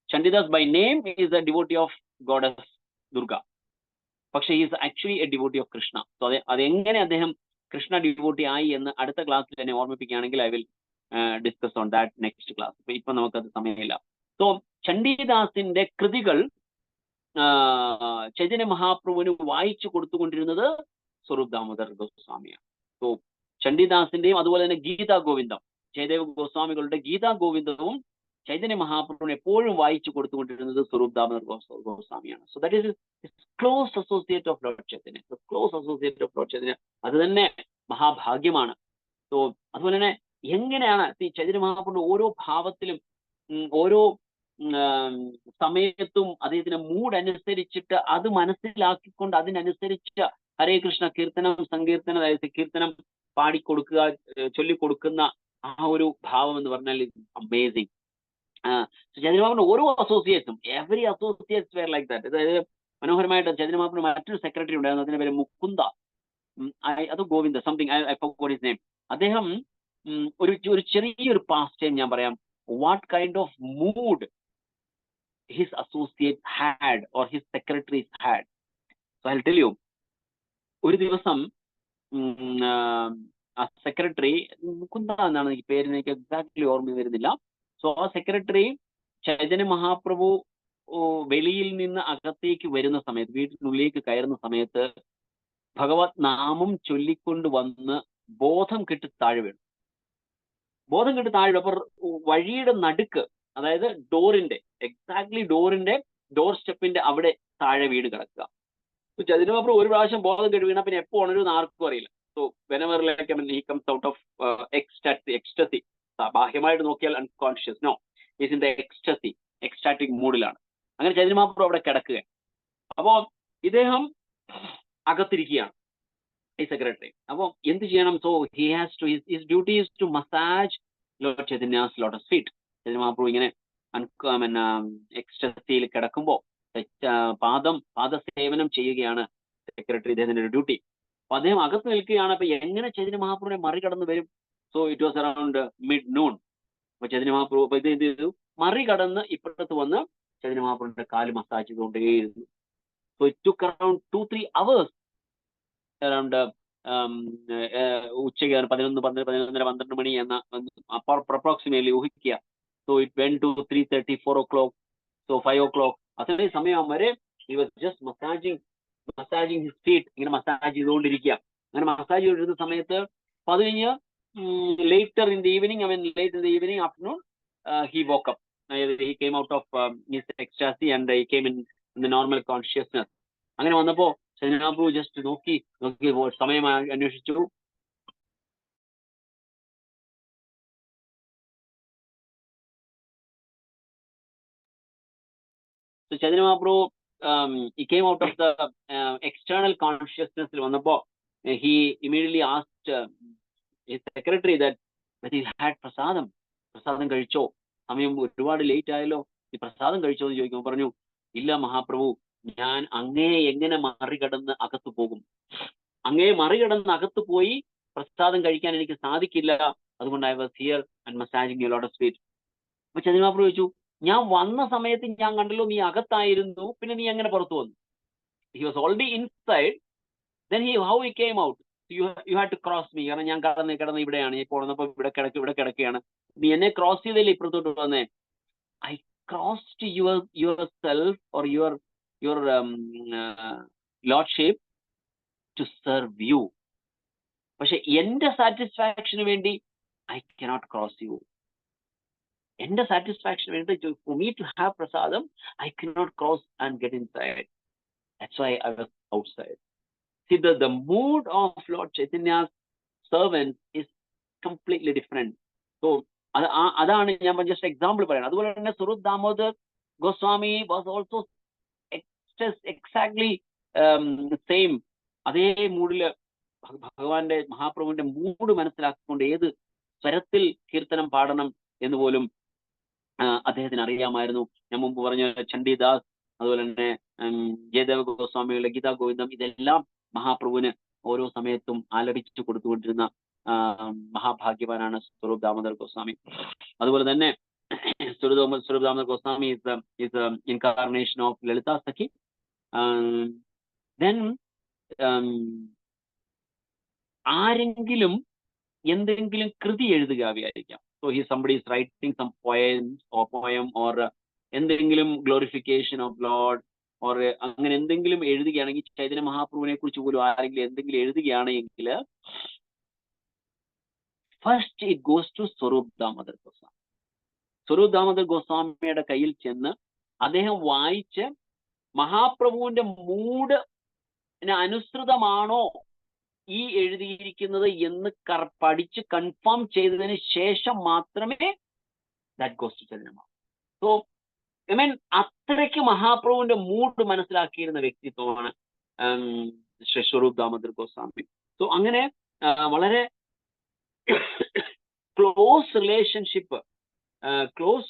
Chandidas by name is a devotee of goddess Durga, പക്ഷെ is actually a devotee of Krishna. So അതെങ്ങനെ അദ്ദേഹം കൃഷ്ണ ഡിവോട്ടി ആയി എന്ന് അടുത്ത ക്ലാസ്സിൽ എന്നെ ഓർമ്മിപ്പിക്കുകയാണെങ്കിൽ I will discuss on that next class. ഇപ്പൊ നമുക്കത് സമയമില്ല. സോ ചണ്ഡീദാസിന്റെ കൃതികൾ ചൈതന്യ മഹാപ്രഭുവിന് വായിച്ചു കൊടുത്തുകൊണ്ടിരുന്നത് സ്വരൂപ് ദാമോദർ ഗോസ്വാമിയാണ്. സോ ചണ്ഡീദാസിന്റെയും അതുപോലെ തന്നെ ഗീതാ ഗോവിന്ദം, ജയദേവ ഗോസ്വാമികളുടെ ഗീതാ ഗോവിന്ദവും ചൈതന്യ മഹാപ്രഭുവിന് എപ്പോഴും വായിച്ചു കൊടുത്തുകൊണ്ടിരുന്നത് സ്വരൂപ് ദാമോദർ ഗോസ്വാമിയാണ്. So that is close associate of lord Chaitanya, close associate of lord Chaitanya. അത് തന്നെ മഹാഭാഗ്യമാണ്. സോ അതുപോലെ തന്നെ എങ്ങനെയാണ് ചൈതന്യ മഹാപ്രഭുവിന്റെ ഓരോ ഭാവത്തിലും ഓരോ സമയത്തും അദ്ദേഹത്തിന്റെ മൂഡ് അനുസരിച്ചിട്ട് അത് മനസ്സിലാക്കിക്കൊണ്ട് അതിനനുസരിച്ച് ഹരേ കൃഷ്ണ കീർത്തനം സങ്കീർത്തനം, അതായത് കീർത്തനം പാടിക്കൊടുക്കുക, ചൊല്ലിക്കൊടുക്കുന്ന ആ ഒരു ഭാവം എന്ന് പറഞ്ഞാൽ അമേസിങ്. ചൈതന്യ മഹാപ്രഭുവിന്റെ ഓരോ അസോസിയേറ്റ്സും, every associates were like that. അതായത് മനോഹരമായിട്ട് ചൈതന്യ മഹാപ്രഭു മറ്റൊരു സെക്രട്ടറി ഉണ്ടായിരുന്നു, അതിന്റെ പേര് മുകുന്ദ, അത് Govinda something, I forgot his name. അദ്ദേഹം ഒരു ചെറിയൊരു പാസ്റ്റ് ടൈം ഞാൻ പറയാം, what kind of mood his associates had or his secretaries had. So I'll tell you, ഒരു ദിവസം ആ സെക്രട്ടറി മുകുന്ദ എന്നാണ് എനിക്ക് പേര്, എനിക്ക് എക്സാക്ട്ലി ഓർമ്മ വരുന്നില്ല. സോ ആ സെക്രട്ടറി ചൈതന്യ മഹാപ്രഭു വെളിയിൽ നിന്ന് അകത്തേക്ക് വരുന്ന സമയത്ത്, വീട്ടിനുള്ളിലേക്ക് കയറുന്ന സമയത്ത് ഭഗവത് നാമം ചൊല്ലിക്കൊണ്ട് വന്ന് ബോധം കെട്ട് താഴെ വീണു. അപ്പോൾ വഴിയുടെ നടുക്ക്, അതായത് ഡോറിന്റെ എക്സാക്ട്ലി ഡോർ സ്റ്റെപ്പിന്റെ അവിടെ താഴെ വീട് കിടക്കുക. ചൈതന്യ മഹാപ്രഭു ഒരു പ്രാവശ്യം ബോധം കെട്ട് വീണ പിന്നെ എപ്പോ ഉണരുമെന്ന് ആർക്കും അറിയില്ല. So whenever like he comes out of ecstasy, ബാഹ്യമായിട്ട് നോക്കിയാൽ unconscious, no, is in the ecstatic മൂഡിലാണ്. അങ്ങനെ ചൈതന്യ മഹാപ്രഭു അവിടെ കിടക്കുക. അപ്പോ ഇദ്ദേഹം അകത്തിരിക്കുകയാണ് ഈ സെക്രട്ടറി. അപ്പൊ എന്ത് ചെയ്യണം? So he has to, his duty is to massage lord Chaitanya's lotus feet. Chaitanya Mahaprabhu ഇങ്ങനെ എക്സ്റ്റസിയിൽ കിടക്കുമ്പോൾ പാദസേവനം ചെയ്യുകയാണ് സെക്രട്ടറി, ഇദ്ദേഹത്തിന്റെ ഒരു ഡ്യൂട്ടി. അപ്പൊ അദ്ദേഹം അകത്ത് നിൽക്കുകയാണ്. അപ്പൊ എങ്ങനെ ചൈതന്യ മഹാപ്രഭുവിനെ മറികടന്ന് വരും? So it was around mid noon. അപ്പൊ ചൈതന്യ മഹാപ്രഭു അപ്പൊ ഇത് ചെയ്തു, മറികടന്ന് ഇപ്പുറത്ത് വന്ന് ചൈതന്യ മഹാപ്രഭുവിന്റെ കാല് മസാജ് ചെയ്തുകൊണ്ടേയിരുന്നു. So it took around 2-3 hours, around ഉച്ചയ്ക്ക് 11-12 മണി എന്ന അപ്രോക്സിമേറ്റ്ലി ഊഹിക്കുക. So it went to 3:30, 4 o'clock, so 5 o'clock. അത്രയും സമയം വരെ he was just massaging his feet, ഇങ്ങനെ മസാജ് ചെയ്തുകൊണ്ടിരിക്കുക. അങ്ങനെ മസാജ് ചെയ്തിരുന്ന സമയത്ത് അത് കഴിഞ്ഞ് later in the evening, afternoon, he woke up. He came out of his ecstasy and he came in the normal consciousness. അങ്ങനെ വന്നപ്പോ ചൈതന്യ മഹാപ്രഭു ജസ്റ്റ് നോക്കി സമയം അന്വേഷിച്ചു. So Chaitanya Mahaprabhu, he came out of the external consciousness. വന്നപ്പോ he immediately asked his secretary that he had prasadam കഴിച്ചോ, സമയം ഒരുപാട് late ആയല്ലോ, ഈ പ്രസാദം കഴിച്ചോ എന്ന് ചോദിക്കുമ്പോൾ പറഞ്ഞു, ഇല്ല മഹാപ്രഭു, ഞാൻ അങ്ങയെ എങ്ങനെ മറികടന്ന് അകത്തു പോകും? അങ്ങയെ മറികടന്ന് അകത്തു പോയി പ്രസാദം കഴിക്കാൻ എനിക്ക് സാധിക്കില്ല. അതുകൊണ്ട് I was here and massaging a lot of feet. അപ്പൊ ചൈതന്യ മഹാപ്രഭു ചോദിച്ചു, ഞാൻ വന്ന സമയത്ത് ഞാൻ കണ്ടല്ലോ നീ അകത്തായിരുന്നു, പിന്നെ നീ എങ്ങനെ പുറത്തു വന്നു? He was already inside, then how he came out? You had to cross me. കാരണം ഞാൻ കിടന്ന് ഇവിടെയാണ്, ഈ പോണപ്പോ ഇവിടെ കിടക്കുകയാണ്, നീ എന്നെ ക്രോസ് ചെയ്തല്ലേ ഇപ്പുറത്തോട്ട് വന്നേ. I crossed yourself or your lordship to serve you. പക്ഷെ എന്റെ സാറ്റിസ്ഫാക്ഷന് വേണ്ടി I cannot cross you. എന്റെ സാറ്റിസ്ഫാക്ഷന് വേണ്ടി for me to have prasadam, I cannot cross and get inside. That's why I was outside. See, the mood of Lord Chaitanya's servant is completely different. So അതാണ് ഞാൻ just example പറയുന്നത്. അതുപോലെ തന്നെ Swarup Damodar Goswami was also exactly same. അതേ മൂഡില് ഭഗവാന്റെ മഹാപ്രഭുവിന്റെ mood മനസ്സിലാക്കിക്കൊണ്ട് ഏത് സ്വരത്തിൽ കീർത്തനം പാടണം എന്ന് പോലും അദ്ദേഹത്തിന് അറിയാമായിരുന്നു. ഞാൻ മുമ്പ് പറഞ്ഞ ചണ്ഡീദാസ്, അതുപോലെ തന്നെ ജയദേവ ഗോസ്വാമികളുടെ ഗീതാ ഗോവിന്ദം, ഇതെല്ലാം മഹാപ്രഭുവിന് ഓരോ സമയത്തും ആലപിച്ചു കൊടുത്തുകൊണ്ടിരുന്ന മഹാഭാഗ്യവാനാണ് സ്വരൂപ് ദാമോദർ ഗോസ്വാമി. അതുപോലെ തന്നെ Swarup Damodar Goswami is incarnation of Lalitha Sakhi. Then ആരെങ്കിലും എന്തെങ്കിലും കൃതി എഴുതുക വിചാരിക്കാം. So somebody is writing some poem or എന്തെങ്കിലും glorification of Lord or അങ്ങനെ എന്തെങ്കിലും എഴുതുകയാണെങ്കിൽ, ചൈതന്യ മഹാപ്രഭുവിനെ കുറിച്ച് പോലും ആരെങ്കിലും എന്തെങ്കിലും എഴുതുകയാണെങ്കിൽ first it goes to Swarup Damodar Goswami. Swarup Damodar ഗോസ്വാമിയുടെ കയ്യിൽ ചെന്ന് അദ്ദേഹം വായിച്ച് മഹാപ്രഭുവിന്റെ മൂഡിന് അനുസൃതമാണോ ഈ എഴുതിയിരിക്കുന്നത് എന്ന് പഠിച്ച് കൺഫേം ചെയ്തതിന് ശേഷം മാത്രമേ that goes to Chaitanya Mahaprabhu. So I mean അത്രയ്ക്ക് മഹാപ്രഭുവിന്റെ മൂഡ് മനസ്സിലാക്കിയിരുന്ന വ്യക്തിത്വമാണ് ശ്രീ സ്വരൂപ് ദാമോദർ ഗോസ്വാമി. സോ അങ്ങനെ വളരെ ക്ലോസ്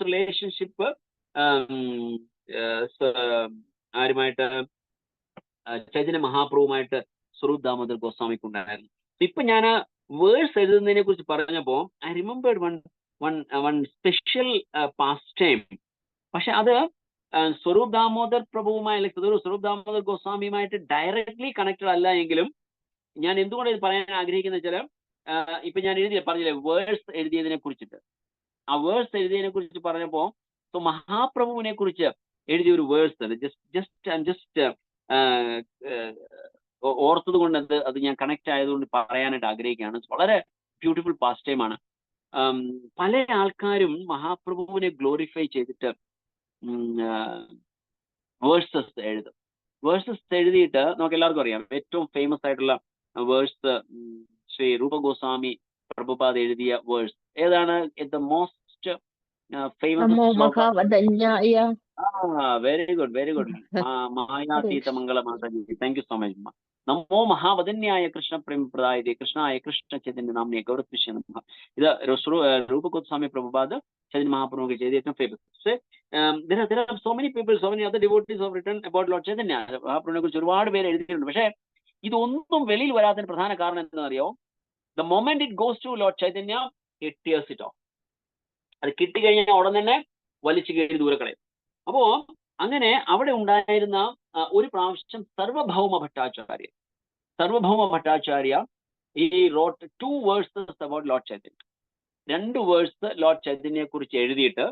റിലേഷൻഷിപ്പ് ആരുമായിട്ട്, ചൈതന്യ മഹാപ്രഭുവുമായിട്ട് സ്വരൂപ് ദാമോദർ ഗോസ്വാമിക്ക് ഉണ്ടായിരുന്നു. ഇപ്പൊ ഞാൻ വേഴ്സ് എഴുതുന്നതിനെ കുറിച്ച് പറഞ്ഞപ്പോ I remembered one special past time. പക്ഷെ അത് സ്വരൂപ് ദാമോദർ പ്രഭുവുമായി, സ്വരൂപ് ദാമോദർ ഗോസ്വാമിയുമായിട്ട് ഡയറക്ട്ലി കണക്റ്റഡ് അല്ല എങ്കിലും ഞാൻ എന്തുകൊണ്ട് ഇത് പറയാൻ ആഗ്രഹിക്കുന്ന വെച്ചാൽ, ഇപ്പൊ ഞാൻ പറഞ്ഞില്ലേ വേഴ്സ് എഴുതിയതിനെ കുറിച്ചിട്ട്, ആ വേഴ്സ് എഴുതിയതിനെ കുറിച്ച് പറഞ്ഞപ്പോ മഹാപ്രഭുവിനെ കുറിച്ച് എഴുതിയ ഒരു വേഴ്സ് ജസ്റ്റ് ഓർത്തത് കൊണ്ട് അത് ഞാൻ കണക്ട് ആയതുകൊണ്ട് പറയാനായിട്ട് ആഗ്രഹിക്കുകയാണ്. വളരെ ബ്യൂട്ടിഫുൾ പാസ്റ്റ് ടൈം ആണ്. പല ആൾക്കാരും മഹാപ്രഭുവിനെ ഗ്ലോറിഫൈ ചെയ്തിട്ട് വേഴ്സസ് എഴുതും. വേഴ്സസ് എഴുതിയിട്ട് നമുക്ക് എല്ലാവർക്കും അറിയാം, ഏറ്റവും ഫേമസ് ആയിട്ടുള്ള വേഴ്സ് ശ്രീ രൂപ ഗോസ്വാമി പ്രഭുപാദ് എഴുതിയ വേഴ്സ് ഏതാണ്? The most famous very good Mayatita Mangala Mataji, thank you so much. നമോ മഹാവദന്യായ കൃഷ്ണ പ്രേമപ്രദായ കൃഷ്ണായ കൃഷ്ണ ചൈതന്യ നാമ്നെ ഗൗരവ നമഃ. ഇത് രൂപ ഗോസ്വാമി പ്രഭുപാദ് ചൈതന്യ മഹാപ്രഭു ചെയ്ത ഏറ്റവും famous. There are so many people, so many other devotees have written about Lord Chaitanya. മഹാപ്രഭുവിനെ കുറിച്ച് ഒരുപാട് പേര് എഴുതിയിട്ടുണ്ട്. പക്ഷേ ഇതൊന്നും വെളിയിൽ വരാത്തതിന് പ്രധാന കാരണം എന്താണെന്ന് അറിയോ? The moment it goes to Lord Chaitanya, it tears it off. അത് കിട്ടിക്കഴിഞ്ഞാൽ ഉടൻ തന്നെ വലിച്ചു കയറി ദൂരെ കളയും. അപ്പോ അങ്ങനെ അവിടെ ഉണ്ടായിരുന്ന ഒരു പ്രാവശ്യം സർവഭൗമ ഭട്ടാചാര്യ ഈ wrote 2 verses about Lord Chaitanya. 2 verse lord ചൈതന്യയെ കുറിച്ച് എഴുതിയിട്ട്,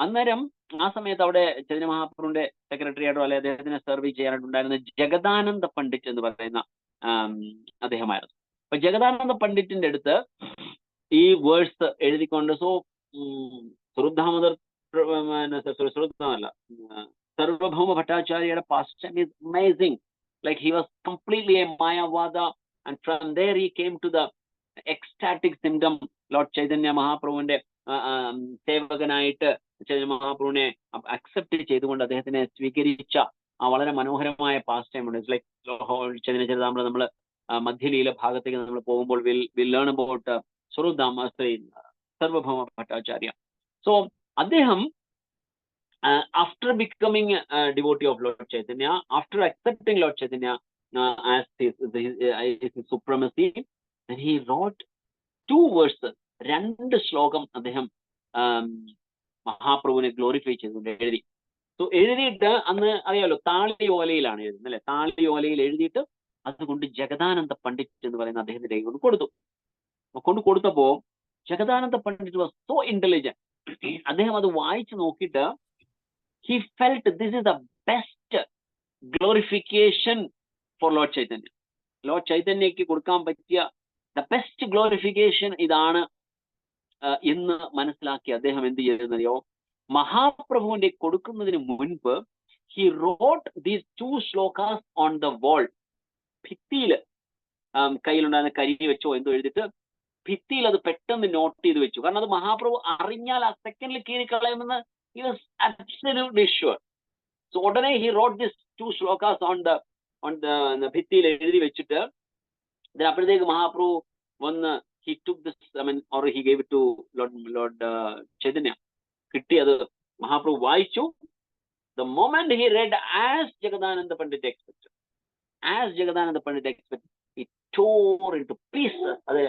അന്നേരം ആ സമയത്ത് അവിടെ ചൈതന്യ മഹാപ്രഭുവിന്റെ സെക്രട്ടറി ആയിട്ടോ അല്ലെ അദ്ദേഹത്തിനെ സെർവ് ചെയ്യാനായിട്ടുണ്ടായിരുന്ന ജഗദാനന്ദ പണ്ഡിറ്റ് എന്ന് പറയുന്ന അദ്ദേഹമായിരുന്നു. അപ്പൊ ജഗദാനന്ദ പണ്ഡിറ്റിന്റെ അടുത്ത് ഈ വേഴ്സ് എഴുതിക്കൊണ്ട് സ്വരൂപ് ദാമോദർ സർവഭൗമ ഭട്ടാചാര്യയുടെ pastime is amazing. Like he was completely a Mayavada and from there he came to the ecstatic symptom. Lord Chaitanya മഹാപ്രഭുവിന്റെ സേവകനായിട്ട് ചൈതന്യ മഹാപ്രഭുവിനെ അക്സെപ്റ്റ് ചെയ്തുകൊണ്ട് അദ്ദേഹത്തിനെ സ്വീകരിച്ച ആ വളരെ മനോഹരമായ പാസ്റ്റ് ടൈം ഉണ്ട്. ഇറ്റ്സ് ലൈക്ക് ചൈതന്യ ചരിതാമൃതം നമ്മൾ മധ്യലീല ഭാഗത്തേക്ക് നമ്മൾ പോകുമ്പോൾ will learn about Swarup Damodar Sarvabhauma Bhattacharya. So അദ്ദേഹം after becoming a devotee of Lord Chaitanya, after accepting Lord Chaitanya as his supremacy, then he wrote 2 verses, 2 ശ്ലോകം അദ്ദേഹം മഹാപ്രഭുവിനെ ഗ്ലോറിഫൈ ചെയ്തുകൊണ്ട് എഴുതി. സോ എഴുതിയിട്ട് അന്ന് അറിയാലോ താളി ഓലയിലാണ് എഴുതുന്നത് അല്ലെ, താളി ഓലയിൽ എഴുതിയിട്ട് അതുകൊണ്ട് ജഗദാനന്ദ പണ്ഡിറ്റ് എന്ന് പറയുന്ന അദ്ദേഹത്തിന്റെ കൈ കൊണ്ട് കൊടുത്തപ്പോ ജഗദാനന്ദ പണ്ഡിറ്റ് വാസ് സോ ഇന്റലിജന്റ്. അദ്ദേഹം അത് വായിച്ചു നോക്കിയിട്ട് he felt this is the best glorification for Lord Chaitanya. Lord ചൈതന്യക്ക് കൊടുക്കാൻ പറ്റിയ ദ ബെസ്റ്റ് ഗ്ലോറിഫിക്കേഷൻ ഇതാണ് എന്ന് മനസ്സിലാക്കി അദ്ദേഹം എന്ത് ചെയ്തെന്നറിയോ, മഹാപ്രഭുവിന്റെ കൊടുക്കുന്നതിന് മുൻപ് he wrote these 2 ശ്ലോകാസ് on the wall. ഭിത്തിയിൽ കയ്യിലുണ്ടായിരുന്ന കരി വെച്ചോ എന്തോ എഴുതിയിട്ട് ഭിത്തിയിൽ അത് പെട്ടെന്ന് നോട്ട് ചെയ്ത് വെച്ചു. കാരണം അത് മഹാപ്രഭു അറിഞ്ഞാൽ ആ സെക്കൻഡിൽ കീറിക്കളയുമെന്ന് he was absolutely sure. So ഉടനെ he wrote these 2 ശ്ലോകാസ് on the ഭിത്തിയിൽ എഴുതി വെച്ചിട്ട് അപ്പോഴത്തേക്ക് മഹാപ്രഭു വന്ന് he took this, or he gave it to Lord Chaitanya. കിട്ടി, അത് മഹാപ്രഭു വായിച്ചു. The moment he read as Jagadananda Pandit expected, he tore into pieces. അത്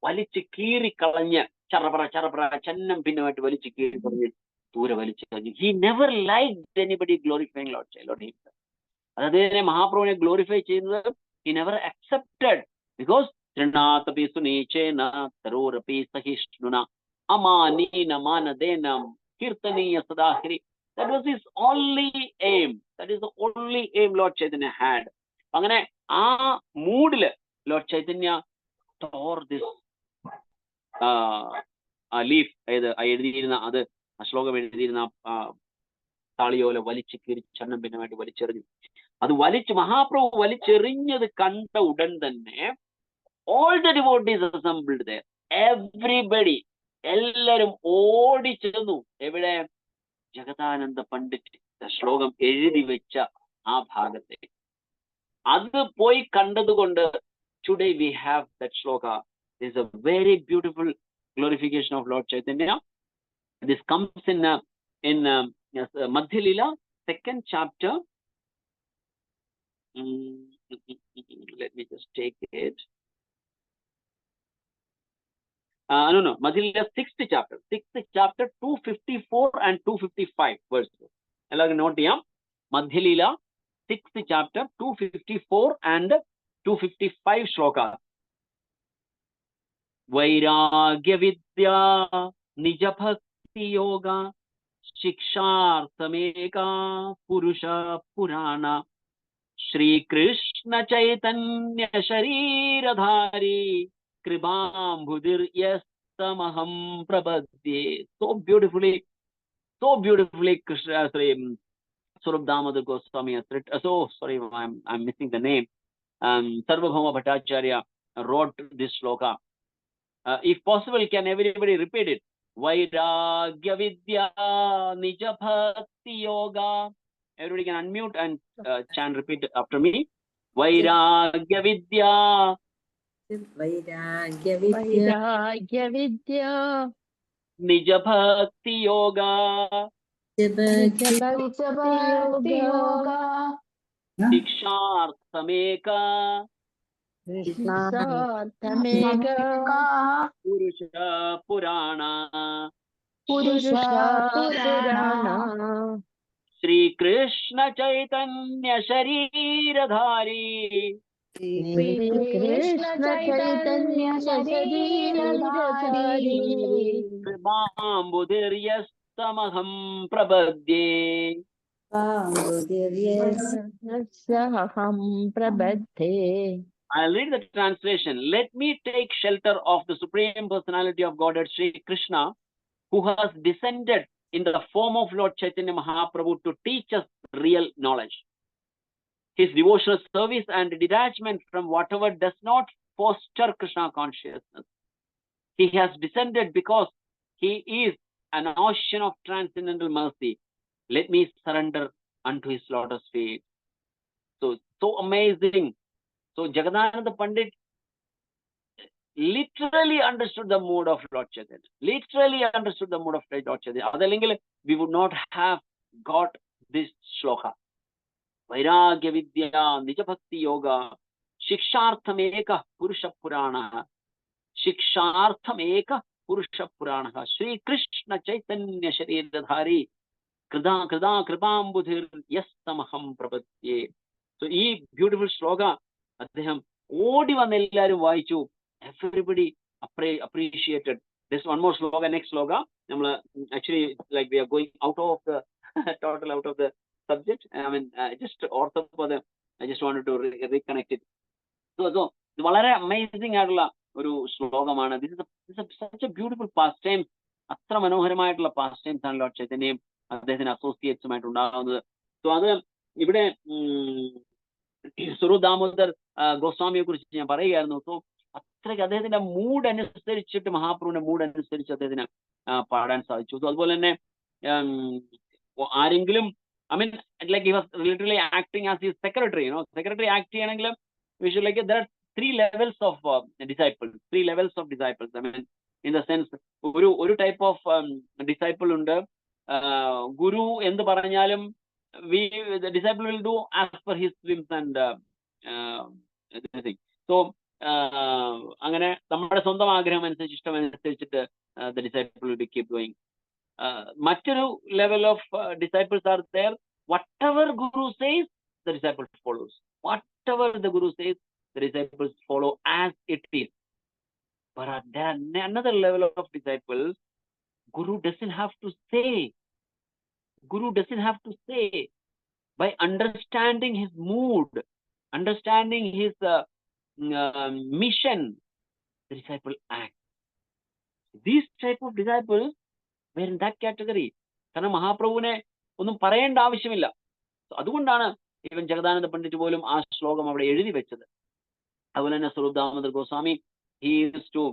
വലിച്ച് കീറി കളഞ്ഞ് ചറപറ ചന്നം ഭിന്നമായിട്ട് വലിച്ച് കീറി കളഞ്ഞ് ദൂരെ വലിച്ചു കളഞ്ഞു. He never liked anybody glorifying Lord himself. അതായത് മഹാപ്രഭുവിനെ ഗ്ലോറിഫൈ ചെയ്യുന്നത് he never accepted, because തൃണാതപി സുനീചേന തരോരപി സഹിഷ്ണുന അമാനീന മാനദേനം കീർത്തനീയ സദാഹരി. That was his only aim. That is the only aim Lord Chaitanya had. അങ്ങനെ ആ മൂഡില് Lord Chaitanya tore this leaf, എഴുതിയിരുന്ന അത് ശ്ലോകം എഴുതിയിരുന്ന താളിയോല വലിച്ചു കീറി ചന്നം ഭിന്നമായിട്ട് വലിച്ചെറിഞ്ഞു. അത് മഹാപ്രഭു വലിച്ചെറിഞ്ഞത് കണ്ട ഉടൻ തന്നെ all the devotees assembled there. Everybody, എല്ലാരും ഓടി ചെന്നു. എവിടെ? ജഗദാനന്ദ പണ്ഡിറ്റ് ശ്ലോകം എഴുതി വെച്ച ആ ഭാഗത്തെ. അത് പോയി കണ്ടതുകൊണ്ട് today we have that shloka. This is a very beautiful glorification of Lord Chaitanya. This comes in Madhya Leela, 2nd chapter. Let me just take it. No, Madhya Leela 6th chapter, 254 and 255 verses. എല്ലാവരും not ചെയ്യാം. Madhya Leela 6th chapter 254 and 255 ശ്ലോക. വൈരാഗ്യ വിദ്യ നിജ ഭക്തി യോഗ ശിക്ഷാർത്ഥമേക പുരുഷ പുരാണ ശ്രീകൃഷ്ണ ചൈതന്യ ശരീരധാരി കൃപാംബുദിർയസ്തമഹം പ്രപദ്യേ. So beautifully Krishna Swarup Damodar Goswami has written. So sorry, I'm missing the name. Sarvabhauma Bhattacharya wrote this shloka. If possible, can everybody repeat it? Vairagya Vidya Nija Bhakti Yoga. Everybody can unmute and chant, repeat after me. Vairagya Vidya. Vairagya Vidya Nija Bhakti Yoga. Bhakti Yoga. Shiksharthameka Purusha Purana Shri Krishna Chaitanya Shariradhari Kribambudiryastamaham prabhadye. I'll read the translation. Let me take shelter of the Supreme Personality of Godhead, Sri Krishna, who has descended in the form of Lord Chaitanya Mahaprabhu to teach us real knowledge. His devotional service and detachment from whatever does not foster Krishna consciousness. He has descended because he is an ocean of transcendental mercy. Let me surrender unto his lotus feet. So amazing. So Jagadananda Pandit literally understood the mood of Lord Chaitanya. Otherwise, we would not have got this shloka. Vairagya Vidya Nija Bhakti Yoga Shiksharthameka Purusha Purana. Shiksharthameka പുരുഷ പുരാണ ശ്രീകൃഷ്ണ ചൈതന്യ ശരീരധാരി കൃപാംബുധിർ യസ്തമഹം പ്രപദ്യേ. So ഈ beautiful ശ്ലോക അദ്ദേഹം ഓടി വന്ന് എല്ലാവരും വായിച്ചു. Everybody appreciated this. One more ശ്ലോക, നെക്സ്റ്റ് ശ്ലോക. നമ്മൾ actually like we are going out of the total out of the subject. I mean just ഓർത്തപ്പോൾ I just wanted to reconnect it. So ഇത് വളരെ അമേസിംഗ് ആയിട്ടുള്ള ഒരു ശ്ലോകമാണ്. This is such a beautiful pastime. അത്ര മനോഹരമായിട്ടുള്ള pastimes ആണ് Lord ചൈതന്യയും അദ്ദേഹത്തിന് അസോസിയേറ്റ്സുമായിട്ട് ഉണ്ടാകുന്നത്. സോ അത് ഇവിടെ സ്വരൂപ് ദാമോദർ ഗോസ്വാമിയെ കുറിച്ച് ഞാൻ പറയുകയായിരുന്നു. സോ അത്രയ്ക്ക് അദ്ദേഹത്തിന്റെ മൂഡ് അനുസരിച്ചിട്ട്, മഹാപ്രഭുവിന്റെ മൂഡ് അനുസരിച്ച് അദ്ദേഹത്തിന് പാടാൻ സാധിച്ചു. സോ അതുപോലെ തന്നെ ആരെങ്കിലും I mean like he was literally acting as his secretary. Secretary act ചെയ്യണമെങ്കിലും we should like there are 3 levels of disciples. 3 levels of disciples. I mean, in the sense, ഒരു type of disciple ഉണ്ട്. ഗുരു എന്ന് പറഞ്ഞാലും the disciple will do as per his whims and everything. So അങ്ങനെ നമ്മുടെ സ്വന്തം ആഗ്രഹം അനുസരിച്ച്, ഇഷ്ടം അനുസരിച്ചിട്ട് the disciple will be keep going. മറ്റൊരു level of disciples are there. Whatever Guru says, the disciple follows. Whatever the Guru says, the disciples follow as it is. But there another level of disciples, Guru doesn't have to say. Guru doesn't have to say. By understanding his mood, understanding his mission, the disciple acts. These type of disciples were in that category. കാരണം മഹാപ്രഭുവിനെ ഒന്നും പറയേണ്ട ആവശ്യമില്ല. അതുകൊണ്ടാണ് ഇവൻ ജഗദാനന്ദ പണ്ഡിറ്റ് പോലും ആ ശ്ലോകം അവിടെ എഴുതി വെച്ചത്. അതുപോലെ തന്നെ Swarup Damodar Goswami he used to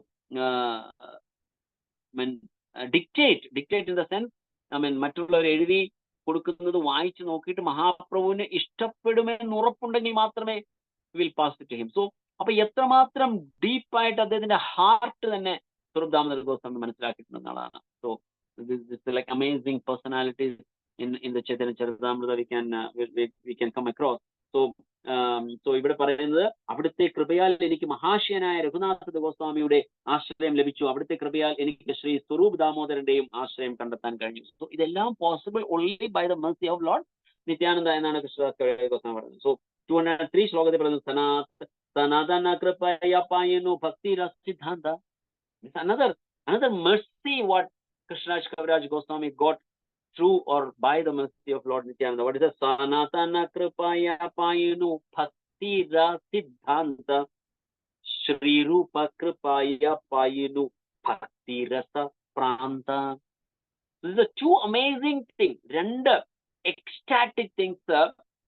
dictate in the sense, I mean മറ്റുള്ളവർ എഴുതി കൊടുക്കുന്നത് വായിച്ചു നോക്കിയിട്ട് മഹാപ്രഭുവിനെ ഇഷ്ടപ്പെടുമെന്ന് ഉറപ്പുണ്ടെങ്കിൽ മാത്രമേ will pass it to him. So അപ്പൊ എത്രമാത്രം ഡീപ്പായിട്ട് അദ്ദേഹത്തിന്റെ ഹാർട്ട് തന്നെ സ്വരൂപ് ദാമോദർ ഗോസ്വാമി മനസ്സിലാക്കിയിട്ടുണ്ടെന്നുള്ളതാണ്. So this like amazing personalities in the Chaitanya Charitamrita we can come across. So ഇവിടെ പറയുന്നത്, അവിടുത്തെ കൃപയാൽ എനിക്ക് മഹാശയനായ രഘുനാഥ ഗോസ്വാമിയുടെ ആശ്രയം ലഭിച്ചു. അവിടുത്തെ കൃപയാൽ എനിക്ക് ശ്രീ സ്വരൂപ് ദാമോദരന്റെയും ആശ്രയം കണ്ടെത്താൻ കഴിഞ്ഞു. സോ ഇതെല്ലാം possible only by the mercy of Lord Nityananda എന്നാണ് കൃഷ്ണദാസ് ഗോസ്വാമി പറയുന്നത്. സോ 203 ശ്ലോകത്തിൽ പറയുന്നത്, സനാതന കൃപയ പായനു ഭക്തി രസിദ്ധാന്ത. Another mercy what Krishna Kaviraj Goswami got through or by the mercy of Lord Nityananda. What is the Sanatana Kripaya Payanu Bhakti Rasiddhanta Shri Rupa Kripaya Payanu Bhakti Rasa Pranta. This is the two amazing things. Render ecstatic things,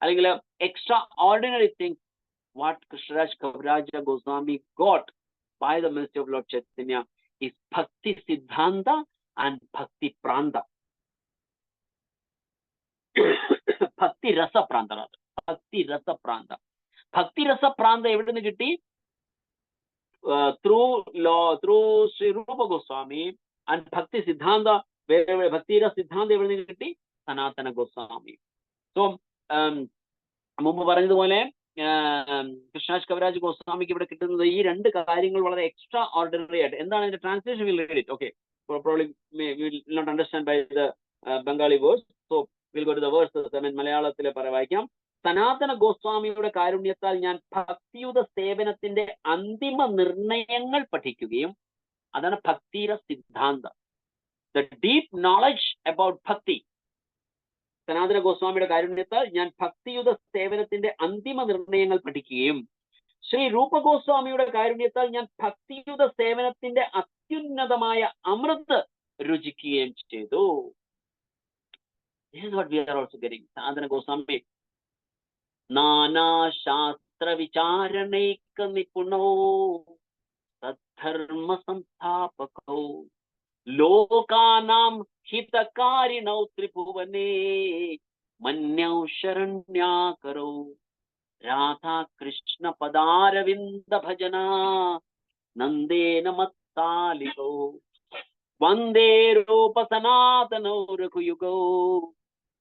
അല്ലെങ്കിൽ extraordinary things what Krishnaraj Kaviraja Goswami got by the mercy of Lord Chaitanya is Bhakti Siddhanta and Bhakti Pranta. Bhakti Rasa Pranta. Bhakti Rasa Pranta. Bhakti Rasa Pranta എവിടെ നിന്ന് കിട്ടി? Through Sri Rupa Goswami. And Bhakti Siddhanta, Bhakti Rasa Siddhanta എവിടെ നിന്ന് കിട്ടി? Sanatana Goswami. So മുമ്പ് പറഞ്ഞതുപോലെ കൃഷ്ണദാസ് കവിരാജ് ഗോസ്വാമിക്ക് ഇവിടെ കിട്ടുന്നത് ഈ രണ്ട് കാര്യങ്ങൾ വളരെ എക്സ്ട്രാ ഓർഡിനറി ആയിട്ട്. എന്താണ് ഇതിന്റെ translation? Will read it. Okay, probably we will not understand by the Bengali words, so we'll go to the verses. I mean മലയാളത്തിലെ വായിക്കാം. സനാതന ഗോസ്വാമിയുടെ കാരുണ്യത്താൽ ഞാൻ ഭക്തിയുത സേവനത്തിന്റെ അന്തിമ നിർണയങ്ങൾ പഠിക്കുകയും, അതാണ് ഭക്തിര സിദ്ധാന്ത, the deep knowledge about bhakti. സനാതന ഗോസ്വാമിയുടെ കാരുണ്യത്താൽ ഞാൻ ഭക്തിയുത സേവനത്തിന്റെ അന്തിമ നിർണയങ്ങൾ പഠിക്കുകയും, ശ്രീ രൂപ ഗോസ്വാമിയുടെ കാരുണ്യത്താൽ ഞാൻ ഭക്തിയുത സേവനത്തിന്റെ അത്യുന്നതമായ അമൃത് രുചിക്കുകയും ചെയ്തു. This is what we are also getting. സനാതന ഗോസ്വാമി നാനാശാസ്ത്ര വിചാരണൈക നിപുണോ സദ്ധർമ്മ സംസ്ഥാപകോ ലോകാനാം ഹിതകാരിണോ ത്രിഭുവനേ മന്യൗ ശരണ്യാകരോ രാധാ കൃഷ്ണ പദാരവിന്ദ ഭജന നന്ദേന മത്താലികോ വന്ദേ രൂപ സനാതനോ രഘുയുഗോ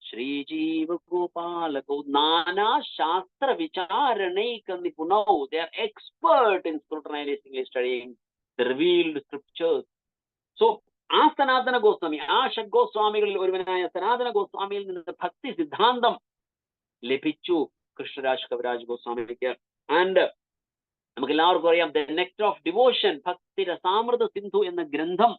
ശ്രീജീവ ഗോപാലകോ നാനാ ശാസ്ത്ര വിചാരണൈക നിപുണോ. They are expert in scrutinizing, studying the revealed scriptures. So ആ സനാതന ഗോസ്വാമി, ആ ഷഡ്ഗോസ്വാമികളിൽ ഒരുവനായ സനാതന ഗോസ്വാമിയിൽ നിന്ന് ഭക്തി സിദ്ധാന്തം ലഭിച്ചു കൃഷ്ണരാജ് കവിരാജ് ഗോസ്വാമിക്ക്. ആൻഡ് നമുക്ക് എല്ലാവർക്കും അറിയാം, ദ നെക്ടർ ഓഫ് ഡിവോഷൻ, ഭക്തി രസാമൃത സിന്ധു എന്ന ഗ്രന്ഥം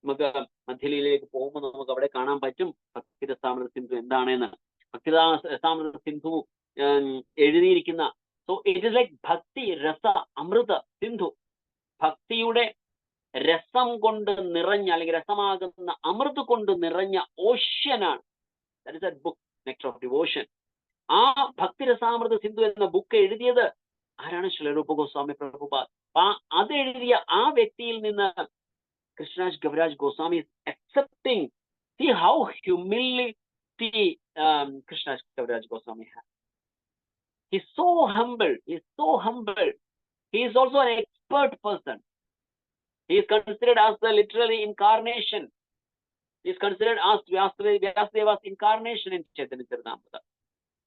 നമുക്ക് മധ്യലയിലേക്ക് പോകുമ്പോൾ നമുക്ക് അവിടെ കാണാൻ പറ്റും ഭക്തി രസാമൃത സിന്ധു എന്താണെന്ന്. ഭക്തി രസാമൃത സിന്ധു എഴുതിയിരിക്കുന്ന, സോ ഇറ്റ് ഇസ് ലൈക്ക് ഭക്തി രസ അമൃത സിന്ധു, ഭക്തിയുടെ രസം കൊണ്ട് നിറഞ്ഞ അല്ലെങ്കിൽ രസമാകുന്ന അമൃത് കൊണ്ട് നിറഞ്ഞ ഓഷ്യനാണ്. That is a book, nectar of devotion. ആ ഭക്തി രസാമൃത സിന്ധു എന്ന ബുക്ക് എഴുതിയത് ആരാണ്? ശിലരൂപ ഗോസ്വാമി പ്രഭുപാദ്. അത് എഴുതിയ ആ വ്യക്തിയിൽ നിന്ന് Krishnaraj Kaviraj Goswami accepting, see how humility Krishnaraj Kaviraj Goswami has. He's so humble. He is also an expert person. He is considered as the literary incarnation. He is considered as Vyasadeva's incarnation in Chaitanya Charitamrita.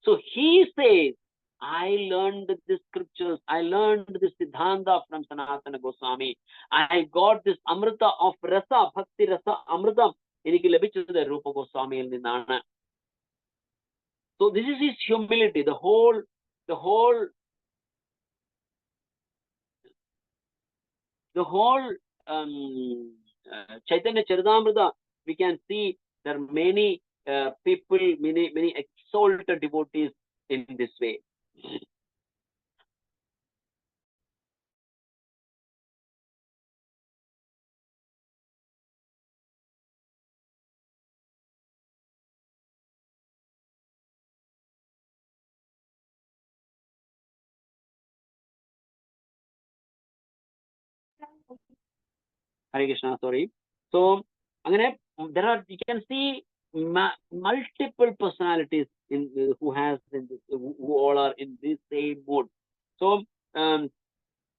So he says, I learned the scriptures, I learned this Siddhanta from Sanatana Goswami. I got this Amrita of Rasa, Bhakti Rasa Amrita. എനിക്ക് ലഭിച്ചത് രൂപ ഗോസ്വാമിയിൽ നിന്നാണ്. So this is his humility. The whole Chaitanya Charitamrita, we can see there are many people, many exalted devotees in this way. Hare Krishna, sorry. So അങ്ങനെ there are, you can see multiple personalities in who all are in this same mood. So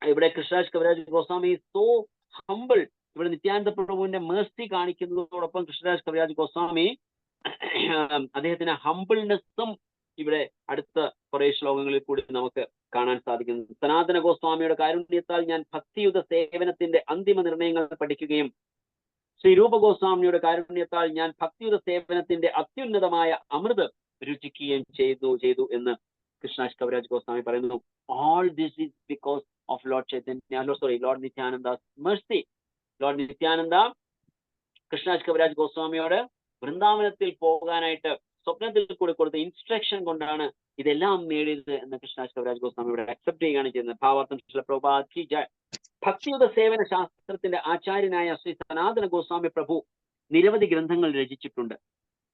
ഇവിടെ Krishnaraj Kaviraj Goswami so humble. ഇവിടെ നിത്യാനന്ദ പ്രഭുവിന്റെ Mercy കാണിക്കുന്നതോടൊപ്പം Krishnaraj Kaviraj Goswami അദ്ദേഹത്തിന്റെ ഹംബിൾനെസ്സും ഇവിടെ അടുത്ത കുറെ ശ്ലോകങ്ങളിൽ കൂടി നമുക്ക് കാണാൻ സാധിക്കുന്നു. സനാതന ഗോസ്വാമിയുടെ കാരുണ്യത്താൽ ഞാൻ ഭക്തിയുത സേവനത്തിന്റെ അന്തിമ നിർണയങ്ങൾ പഠിക്കുകയും ശ്രീ രൂപ ഗോസ്വാമിയുടെ കാരുണ്യത്താൽ ഞാൻ ഭക്തിയുത സേവനത്തിന്റെ അത്യുന്നതമായ അമൃത് രുചിക്കുകയും ചെയ്തു എന്ന് കൃഷ്ണരാജ് കവിരാജ് ഗോസ്വാമി പറയുന്നു. All this is because of Lord Nityananda's mercy. Lord Nityananda Krishnaraj Kaviraj ഗോസ്വാമിയോട് വൃന്ദാവനത്തിൽ പോകാനായിട്ട് സ്വപ്നത്തിൽ കൂടി കൊടുത്ത ഇൻസ്ട്രക്ഷൻ കൊണ്ടാണ് ഇതെല്ലാം നേടിയത് എന്ന് കൃഷ്ണരാജ് കവിരാജ് ഗോസ്വാമി ഇവിടെ അക്സെപ്റ്റ് ചെയ്യുകയാണ് ചെയ്യുന്നത്. ഭാവാർത്ഥം ശ്രീല പ്രഭുപാദ് കി ജയ്. ഭക്തിയുത സേവന ശാസ്ത്രത്തിന്റെ ആചാര്യനായ ശ്രീ സനാതന ഗോസ്വാമി പ്രഭു നിരവധി ഗ്രന്ഥങ്ങൾ രചിച്ചിട്ടുണ്ട്.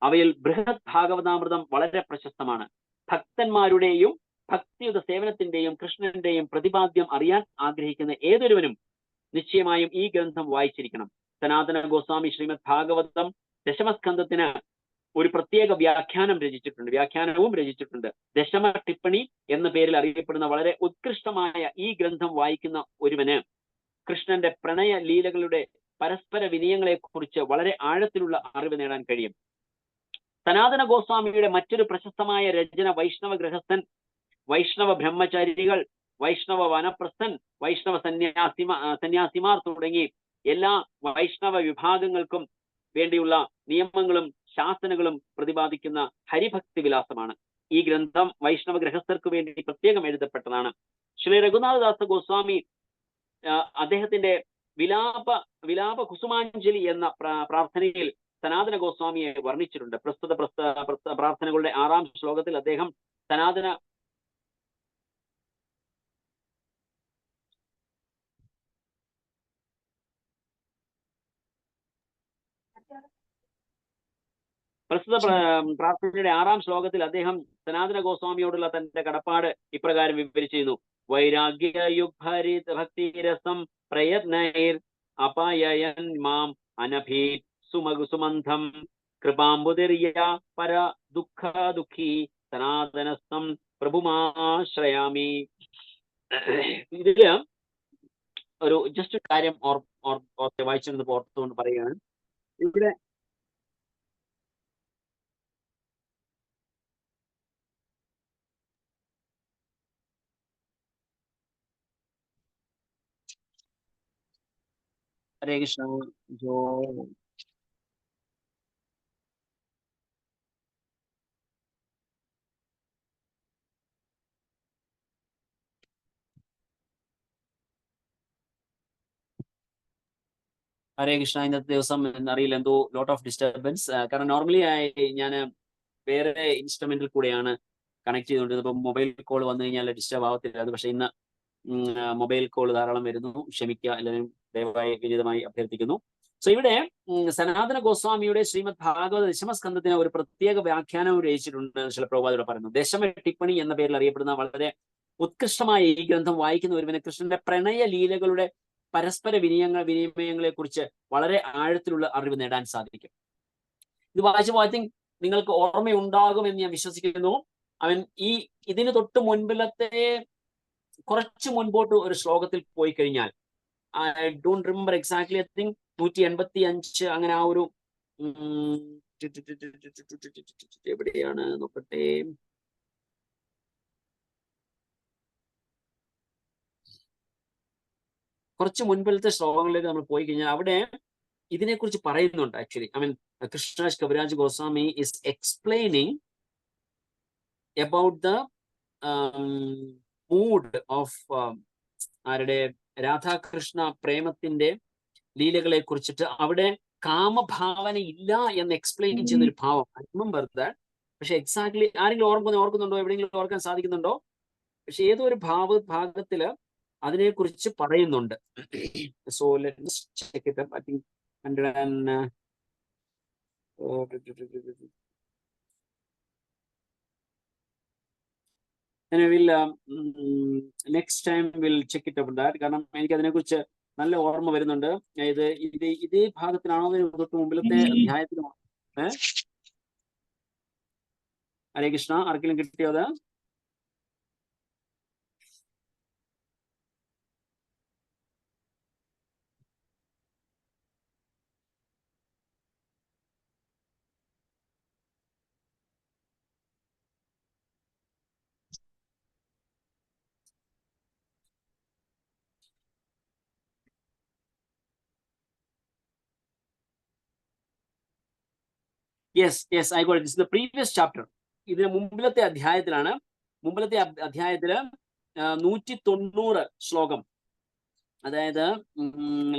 അവയിൽ ബൃഹത് ഭാഗവതാമൃതം വളരെ പ്രശസ്തമാണ്. ഭക്തന്മാരുടെയും ഭക്തിയുത സേവനത്തിന്റെയും കൃഷ്ണന്റെയും പ്രതിപാദ്യം അറിയാൻ ആഗ്രഹിക്കുന്ന ഏതൊരുവനും നിശ്ചയമായും ഈ ഗ്രന്ഥം വായിച്ചിരിക്കണം. സനാതന ഗോസ്വാമി ശ്രീമദ് ഭാഗവതം ദശമസ്കന്ധത്തിന് ഒരു പ്രത്യേക വ്യാഖ്യാനവും രചിച്ചിട്ടുണ്ട്. ദശമ ടിപ്പണി എന്ന പേരിൽ അറിയപ്പെടുന്ന വളരെ ഉത്കൃഷ്ടമായ ഈ ഗ്രന്ഥം വായിക്കുന്ന ഒരുവന് കൃഷ്ണന്റെ പ്രണയ ലീലകളുടെ പരസ്പര വിനയങ്ങളെ കുറിച്ച് വളരെ ആഴത്തിലുള്ള അറിവ് നേടാൻ കഴിയും. സനാതന ഗോസ്വാമിയുടെ മറ്റൊരു പ്രശസ്തമായ രചന വൈഷ്ണവ ഗൃഹസ്ഥൻ, വൈഷ്ണവ ബ്രഹ്മചാരികൾ, വൈഷ്ണവ വനപ്രസ്ഥൻ, വൈഷ്ണവ സന്യാസിമാർ തുടങ്ങി എല്ലാ വൈഷ്ണവ വിഭാഗങ്ങൾക്കും വേണ്ടിയുള്ള നിയമങ്ങളും ശാസനകളും പ്രതിപാദിക്കുന്ന ഹരിഭക്തി വിലാസമാണ്. ഈ ഗ്രന്ഥം വൈഷ്ണവ ഗൃഹസ്ഥർക്ക് വേണ്ടി പ്രത്യേകം എഴുതപ്പെട്ടതാണ്. ശ്രീ രഘുനാഥദാസ ഗോസ്വാമി അദ്ദേഹത്തിന്റെ വിലാപ കുസുമാഞ്ജലി എന്ന പ്രാർത്ഥനയിൽ സനാതന ഗോസ്വാമിയെ വർണ്ണിച്ചിട്ടുണ്ട്. പ്രസ്തുത പ്രാർത്ഥനകളുടെ 6-ാം ശ്ലോകത്തിൽ അദ്ദേഹം പ്രാർത്ഥനയുടെ 6-ാം ശ്ലോകത്തിൽ അദ്ദേഹം സനാതന ഗോസ്വാമിയോടുള്ള തന്റെ കടപ്പാട് ഇപ്രകാരം വിവരിച്ചിരുന്നു. വൈരാഗ്യയുഗ്ഭരിത ഭക്തിരസം പ്രയത്നൈർ അപയയൻ മാം അനഭീത് സുമന്ധം കൃപാംബുദിർയ പര ദുഃഖി സനാതനസ്ഥം പ്രഭുമാശ്രയാമി. ഇതില് ഒരു ജസ്റ്റ് കാര്യം വായിച്ചിരുന്നപ്പോൾ ഓർത്തുകൊണ്ട് പറയുകയാണ്. ഇവിടെ ഹരേ കൃഷ്ണ. ജോ ഹരേ കൃഷ്ണ. ഇന്നത്തെ ദിവസം എന്നറിയില്ല, എന്തോ ലോട്ട് ഓഫ് ഡിസ്റ്റർബൻസ്. കാരണം നോർമലി ഞാൻ വേറെ ഇൻസ്ട്രുമെന്റിൽ കൂടെയാണ് കണക്ട് ചെയ്തുകൊണ്ടിരുന്നത്. ഇപ്പം മൊബൈൽ കോൾ വന്നു കഴിഞ്ഞാൽ ഡിസ്റ്റർബ് ആവത്തില്ല. അത് പക്ഷേ ഇന്ന് മൊബൈൽ കോൾ ധാരാളം വരുന്നു. ക്ഷമിക്കുക, എല്ലാവരും ദയവായി വിനീതമായി അഭ്യർത്ഥിക്കുന്നു. സോ ഇവിടെ സനാതന ഗോസ്വാമിയുടെ ശ്രീമദ് ഭാഗവത ദശമസ്കന്ധത്തിന് ഒരു പ്രത്യേക വ്യാഖ്യാനവും രചിച്ചിട്ടുണ്ട്. ചില പ്രഭുപാദർ പറയുന്നു. ദശമ ടിപ്പണി എന്ന പേരിൽ അറിയപ്പെടുന്ന വളരെ ഉത്കൃഷ്ടമായ ഈ ഗ്രന്ഥം വായിക്കുന്ന ഒരുവന് കൃഷ്ണന്റെ പ്രണയ ലീലകളുടെ പരസ്പര വിനിമയങ്ങളെ കുറിച്ച് വളരെ ആഴത്തിലുള്ള അറിവ് നേടാൻ സാധിക്കും. ഇത് വായിച്ചപ്പോൾ ഐ തിങ്ക് നിങ്ങൾക്ക് ഓർമ്മയുണ്ടാകുമെന്ന് ഞാൻ വിശ്വസിക്കുന്നു. അവൻ ഇതിന് തൊട്ട് മുൻപിലത്തെ കുറച്ച് മുൻപോട്ട് ഒരു ശ്ലോകത്തിൽ പോയി കഴിഞ്ഞാൽ, I don't remember exactly, I think 185 അങ്ങനെ ആ ഒരു എവിടെയാണ് നോക്കട്ടെ, കുറച്ച് മുൻപിലത്തെ ശ്ലോകങ്ങളിലേക്ക് നമ്മൾ പോയി കഴിഞ്ഞാൽ അവിടെ ഇതിനെക്കുറിച്ച് പറയുന്നുണ്ട്. Actually I mean Krishnadas Kaviraj Goswami is explaining about the mood of ആരുടെ രാധാകൃഷ്ണ പ്രേമത്തിന്റെ ലീലകളെ കുറിച്ചിട്ട് അവിടെ കാമഭാവന ഇല്ല എന്ന് എക്സ്പ്ലെയിൻ ചെയ്യുന്ന ഒരു ഭാവം. I remember that. പക്ഷെ എക്സാക്ട്ലി ആരെങ്കിലും ഓർക്കുന്നുണ്ടോ? എവിടെയെങ്കിലും ഓർക്കാൻ സാധിക്കുന്നുണ്ടോ? പക്ഷെ ഏതോ ഒരു ഭാഗത്തില് അതിനെക്കുറിച്ച് പറയുന്നുണ്ട്. So let's check it up. I think 100 and next time will check it up that. കാരണം എനിക്ക് അതിനെക്കുറിച്ച് നല്ല ഓർമ്മ വരുന്നുണ്ട്. ഇതേ ഭാഗത്തിനാണോ തൊട്ട് മുമ്പിലത്തെ അധ്യായത്തിൽ? ഹരേ കൃഷ്ണ. ആർക്കെങ്കിലും കിട്ടിയോ അത്? Yes I got it. This the previous chapter. ഇതിന് മുമ്പിലത്തെ അധ്യായത്തിലാണ്. മുമ്പിലത്തെ അധ്യായത്തില് 190 ശ്ലോകം. അതായത്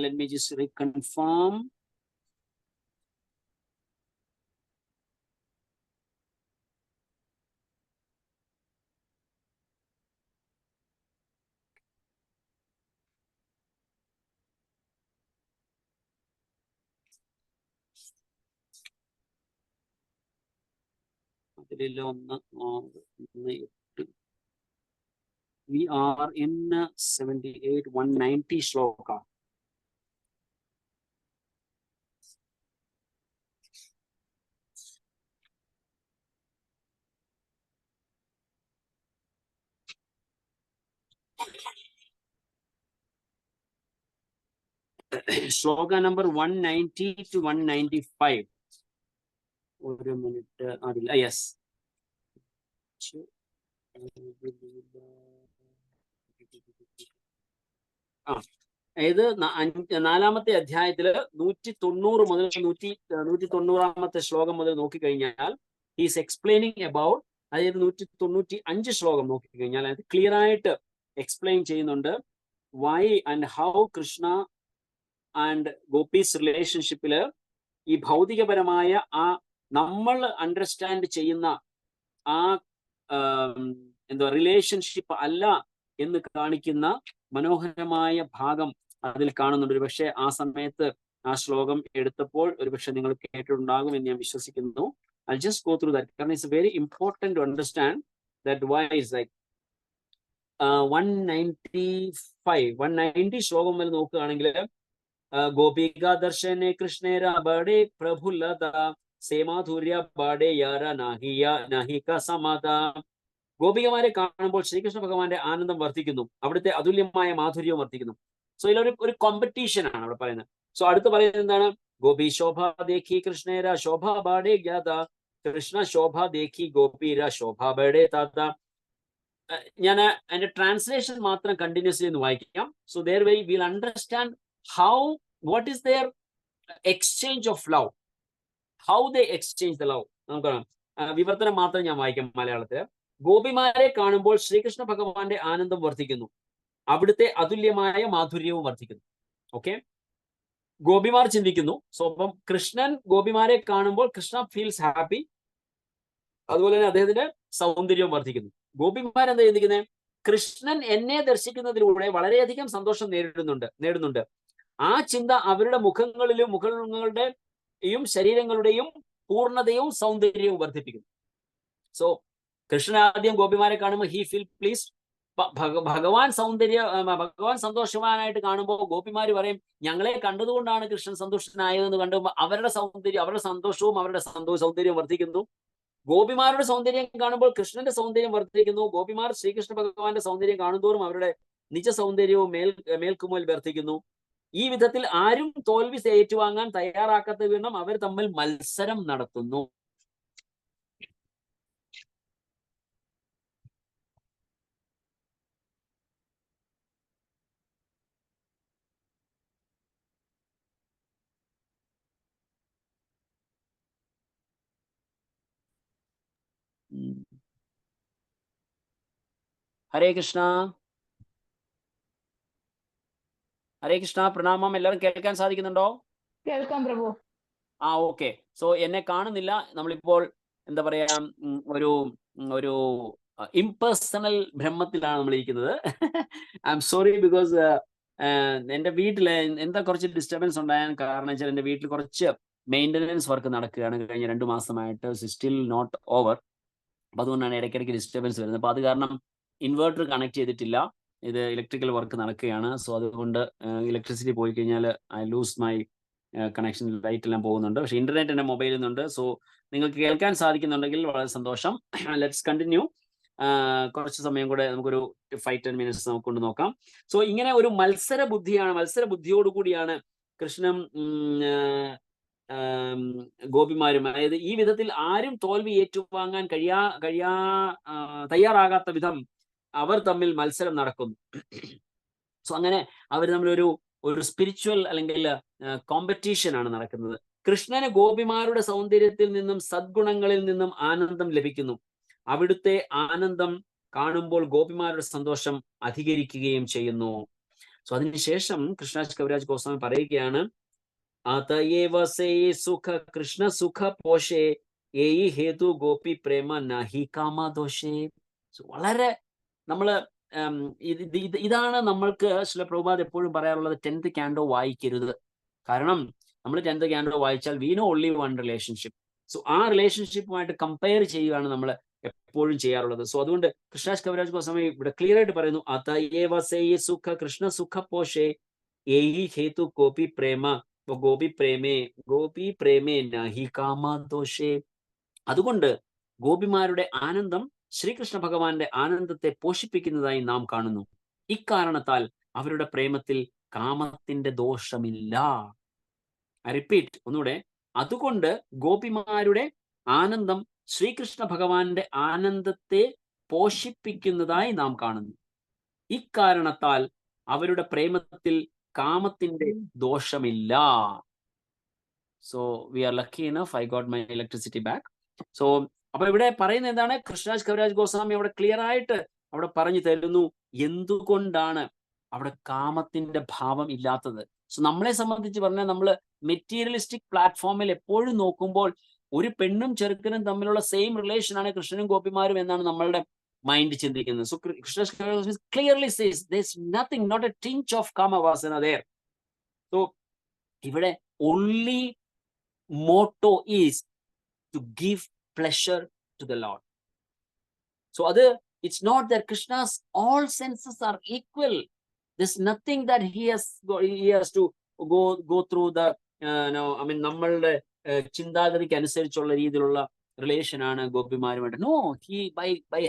ലെറ്റ് മീ ജസ്റ്റ് റീകൺഫേം. അതിലില്ല 1 we are in 78 190 shloka. Shloka number 190 to 195. ഒരു മിനിറ്റ്. അതില്ല. യെസ്. അതായത് 4-ാമത്തെ അധ്യായത്തില് 190 മുതൽ 190 ശ്ലോകം മുതൽ നോക്കിക്കഴിഞ്ഞാൽ ഈസ് എക്സ്പ്ലെയിനിങ് അബൌട്ട്, അതായത് 195 ശ്ലോകം നോക്കിക്കഴിഞ്ഞാൽ അത് ക്ലിയർ ആയിട്ട് എക്സ്പ്ലെയിൻ ചെയ്യുന്നുണ്ട്. Why and how Krishna and gopis റിലേഷൻഷിപ്പില് ഈ ഭൗതികപരമായ ആ നമ്മൾ അണ്ടർസ്റ്റാൻഡ് ചെയ്യുന്ന ആ റിലേഷൻഷിപ്പ് അല്ല എന്ന് കാണിക്കുന്ന മനോഹരമായ ഭാഗം അതിൽ കാണുന്നുണ്ട്. ഒരുപക്ഷെ ആ സമയത്ത് ആ ശ്ലോകം എടുത്തപ്പോൾ ഒരുപക്ഷെ നിങ്ങൾ കേട്ടിട്ടുണ്ടാകും എന്ന് ഞാൻ വിശ്വസിക്കുന്നു. I'll just go through that. കാരണം it's very important to understand that why is like 190 ശ്ലോകം വരെ നോക്കുകയാണെങ്കിൽ ഗോപിക ദർശനെ കൃഷ്ണേര ബഡേ പ്രഭുലത സേമാധുര്യ ബഡേ യാര നാഹിക സമത. ഗോപികമാരെ കാണുമ്പോൾ ശ്രീകൃഷ്ണ ഭഗവാന്റെ ആനന്ദം വർദ്ധിക്കുന്നു, അവിടുത്തെ അതുല്യമായ മാധുര്യവും വർദ്ധിക്കുന്നു. സോ ഇതിലൊരു കോമ്പറ്റീഷൻ ആണ് അവിടെ പറയുന്നത്. സോ അടുത്ത് പറയുന്നത് എന്താണ്? ഗോപി ശോഭ ദേഖി കൃഷ്ണേര ശോഭ ബാഡേ ജ്ഞാത കൃഷ്ണ ശോഭ ദേഖി ഗോപീര ശോഭ ബഡേ താത്ത. ഞാൻ അതിന്റെ ട്രാൻസ്ലേഷൻ മാത്രം കണ്ടിന്യൂസ്ലി ഒന്ന് വായിക്കാം. So there we will understand how what is their exchange of love? How they exchange the love? നമുക്ക് വിവർത്തനം മാത്രം ഞാൻ വായിക്കാം മലയാളത്തിൽ. ഗോപിമാരെ കാണുമ്പോൾ ശ്രീകൃഷ്ണ ഭഗവാന്റെ ആനന്ദം വർദ്ധിക്കുന്നു, അവിടുത്തെ അതുല്യമായ മാധുര്യവും വർദ്ധിക്കുന്നു. ഓക്കെ, ഗോപിമാർ ചിന്തിക്കുന്നു. സോ അപ്പം കൃഷ്ണൻ ഗോപിമാരെ കാണുമ്പോൾ കൃഷ്ണ ഫീൽസ് ഹാപ്പി, അതുപോലെ തന്നെ അദ്ദേഹത്തിന്റെ സൗന്ദര്യവും വർദ്ധിക്കുന്നു. ഗോപിമാർ എന്താ ചിന്തിക്കുന്നത്? കൃഷ്ണൻ എന്നെ ദർശിക്കുന്നതിലൂടെ വളരെയധികം സന്തോഷം നേടുന്നുണ്ട്. ആ ചിന്ത അവരുടെ മുഖങ്ങളുടെയും ശരീരങ്ങളുടെയും പൂർണ്ണതയും സൗന്ദര്യവും വർദ്ധിപ്പിക്കുന്നു. സോ കൃഷ്ണൻ ആദ്യം ഗോപിമാരെ കാണുമ്പോൾ ഹി ഫീൽ പ്ലീസ്ഡ്. ഭഗവാൻ സന്തോഷവാനായിട്ട് കാണുമ്പോൾ ഗോപിമാര് പറയും, ഞങ്ങളെ കണ്ടതുകൊണ്ടാണ് കൃഷ്ണൻ സന്തുഷ്ടനായതെന്ന് കണ്ടുമ്പോൾ അവരുടെ സന്തോഷവും അവരുടെ സൗന്ദര്യവും വർദ്ധിക്കുന്നു. ഗോപിമാരുടെ സൗന്ദര്യം കാണുമ്പോൾ കൃഷ്ണന്റെ സൗന്ദര്യം വർദ്ധിക്കുന്നു. ഗോപിമാർ ശ്രീകൃഷ്ണ ഭഗവാന്റെ സൗന്ദര്യം കാണുന്തോറും അവരുടെ നിജ സൗന്ദര്യവും മേൽക്കുമേൽ വർദ്ധിക്കുന്നു. ഈ വിധത്തിൽ ആരും തോൽവി ഏറ്റുവാങ്ങാൻ തയ്യാറാക്കാത്ത വിധം അവർ തമ്മിൽ മത്സരം നടത്തുന്നു. ഹരേ കൃഷ്ണ. ഹരേ കൃഷ്ണ, പ്രണാമം. എല്ലാവരും കേൾക്കാൻ സാധിക്കുന്നുണ്ടോ? കേൾക്കാം പ്രഭു. ഓക്കെ. സോ എന്നെ കാണുന്നില്ല. നമ്മളിപ്പോൾ എന്താ പറയാ, ഒരു ഇംപേഴ്സണൽ ബ്രഹ്മത്തിലാണ് നമ്മൾ ഇരിക്കുന്നത്. ഐ എം സോറി ബിക്കോസ് എൻ്റെ വീട്ടില് എന്താ കുറച്ച് ഡിസ്റ്റർബൻസ് ഉണ്ടായാൻ കാരണം വെച്ചാൽ എൻ്റെ വീട്ടിൽ കുറച്ച് മെയിൻ്റനൻസ് വർക്ക് നടക്കുകയാണ് കഴിഞ്ഞ 2 മാസമായിട്ട്. Still not over. അപ്പൊ അതുകൊണ്ടാണ് ഇടയ്ക്കിടയ്ക്ക് ഡിസ്റ്റർബൻസ് വരുന്നത്. അപ്പൊ അത് കാരണം ഇൻവേർട്ടർ കണക്ട് ചെയ്തിട്ടില്ല. ഇത് ഇലക്ട്രിക്കൽ വർക്ക് നടക്കുകയാണ്. സോ അതുകൊണ്ട് ഇലക്ട്രിസിറ്റി പോയി കഴിഞ്ഞാൽ I loose my connection, light എല്ലാം പോകുന്നുണ്ട്. പക്ഷേ ഇന്റർനെറ്റ് എൻ്റെ മൊബൈലിൽ നിന്നുണ്ട്. സോ നിങ്ങൾക്ക് കേൾക്കാൻ സാധിക്കുന്നുണ്ടെങ്കിൽ വളരെ സന്തോഷം. Let's continue. കുറച്ച് സമയം കൂടെ നമുക്കൊരു 5-10 മിനിറ്റ്സ് നമുക്ക് കൊണ്ട് നോക്കാം. സോ ഇങ്ങനെ ഒരു മത്സര ബുദ്ധിയോടുകൂടിയാണ് കൃഷ്ണൻ ഗോപിമാരും, അതായത് ഈ വിധത്തിൽ ആരും തോൽവി ഏറ്റുവാങ്ങാൻ തയ്യാറാകാത്ത വിധം അവർ തമ്മിൽ മത്സരം നടക്കുന്നു. സോ അങ്ങനെ അവർ തമ്മിൽ ഒരു സ്പിരിച്വൽ അല്ലെങ്കിൽ കോമ്പറ്റീഷൻ ആണ് നടക്കുന്നത്. കൃഷ്ണന് ഗോപിമാരുടെ സൗന്ദര്യത്തിൽ നിന്നും സദ്ഗുണങ്ങളിൽ നിന്നും ആനന്ദം ലഭിക്കുന്നു. അവിടുത്തെ ആനന്ദം കാണുമ്പോൾ ഗോപിമാരുടെ സന്തോഷം അധികരിക്കുകയും ചെയ്യുന്നു. സോ അതിനുശേഷം കൃഷ്ണദാസ് കവിരാജ് ഗോസ്വാമി പറയുകയാണ്, അതയേവ സേ സുഖ കൃഷ്ണ സുഖ പോഷേ ഏയി ഹേതു ഗോപി പ്രേമ നഹി കാമദോഷേ. വളരെ നമ്മള് ഇതാണ് നമ്മൾക്ക് ശ്രീല പ്രഭുപാദ് എപ്പോഴും പറയാറുള്ളത്, 10th ക്യാൻഡോ വായിക്കരുത്. കാരണം നമ്മൾ 10th ക്യാൻഡോ വായിച്ചാൽ we know only one relationship. So ആ റിലേഷൻഷിപ്പുമായിട്ട് കമ്പയർ ചെയ്യുകയാണ് നമ്മൾ എപ്പോഴും ചെയ്യാറുള്ളത്. സോ അതുകൊണ്ട് കൃഷ്ണദാസ് കവിരാജ് ഗോസ്വാമി ഇവിടെ ക്ലിയർ ആയിട്ട് പറയുന്നു, അതയേവ സേ സുഖ കൃഷ്ണ സുഖ പോഷേ ഏയി ഹേതു ഗോപി പ്രേമ ഗോപി പ്രേമേ നഹി കാമദോഷേ. അതുകൊണ്ട് ഗോപിമാരുടെ ആനന്ദം ശ്രീകൃഷ്ണ ഭഗവാന്റെ ആനന്ദത്തെ പോഷിപ്പിക്കുന്നതായി നാം കാണുന്നു. ഇക്കാരണത്താൽ അവരുടെ പ്രേമത്തിൽ കാമത്തിന്റെ ദോഷമില്ല. ഐ റിപ്പീറ്റ് ഒന്നുകൂടെ. അതുകൊണ്ട് ഗോപിമാരുടെ ആനന്ദം ശ്രീകൃഷ്ണ ഭഗവാന്റെ ആനന്ദത്തെ പോഷിപ്പിക്കുന്നതായി നാം കാണുന്നു. ഇക്കാരണത്താൽ അവരുടെ പ്രേമത്തിൽ കാമത്തിന്റെ ദോഷമില്ല. So we are lucky enough I got my electricity back. So അപ്പൊ ഇവിടെ പറയുന്നത് എന്താണ്? കൃഷ്ണദാസ് കവിരാജ് ഗോസ്വാമി അവിടെ ക്ലിയർ ആയിട്ട് അവിടെ പറഞ്ഞു തരുന്നു എന്തുകൊണ്ടാണ് അവിടെ കാമത്തിന്റെ ഭാവം ഇല്ലാത്തത്. സോ നമ്മളെ സംബന്ധിച്ച് പറഞ്ഞാൽ നമ്മൾ മെറ്റീരിയലിസ്റ്റിക് പ്ലാറ്റ്ഫോമിൽ എപ്പോഴും നോക്കുമ്പോൾ ഒരു പെണ്ണും ചെറുക്കനും തമ്മിലുള്ള സെയിം റിലേഷൻ ആണ് കൃഷ്ണനും ഗോപിമാരും എന്നാണ് നമ്മളുടെ മൈൻഡ് ചിന്തിക്കുന്നത്. So Krishnadas clearly says there's nothing, not a tinge of kama vasana there. So ഇവിടെ only motto is to give pleasure to the Lord. So it's not that Krishna's all senses are equal. There's nothing that he has to go through the നമ്മളുടെ ചിന്താഗതിക്ക് അനുസരിച്ചുള്ള രീതിയിലുള്ള relation ആണ് ഗോപിമാരുമായിട്ട്. No, he by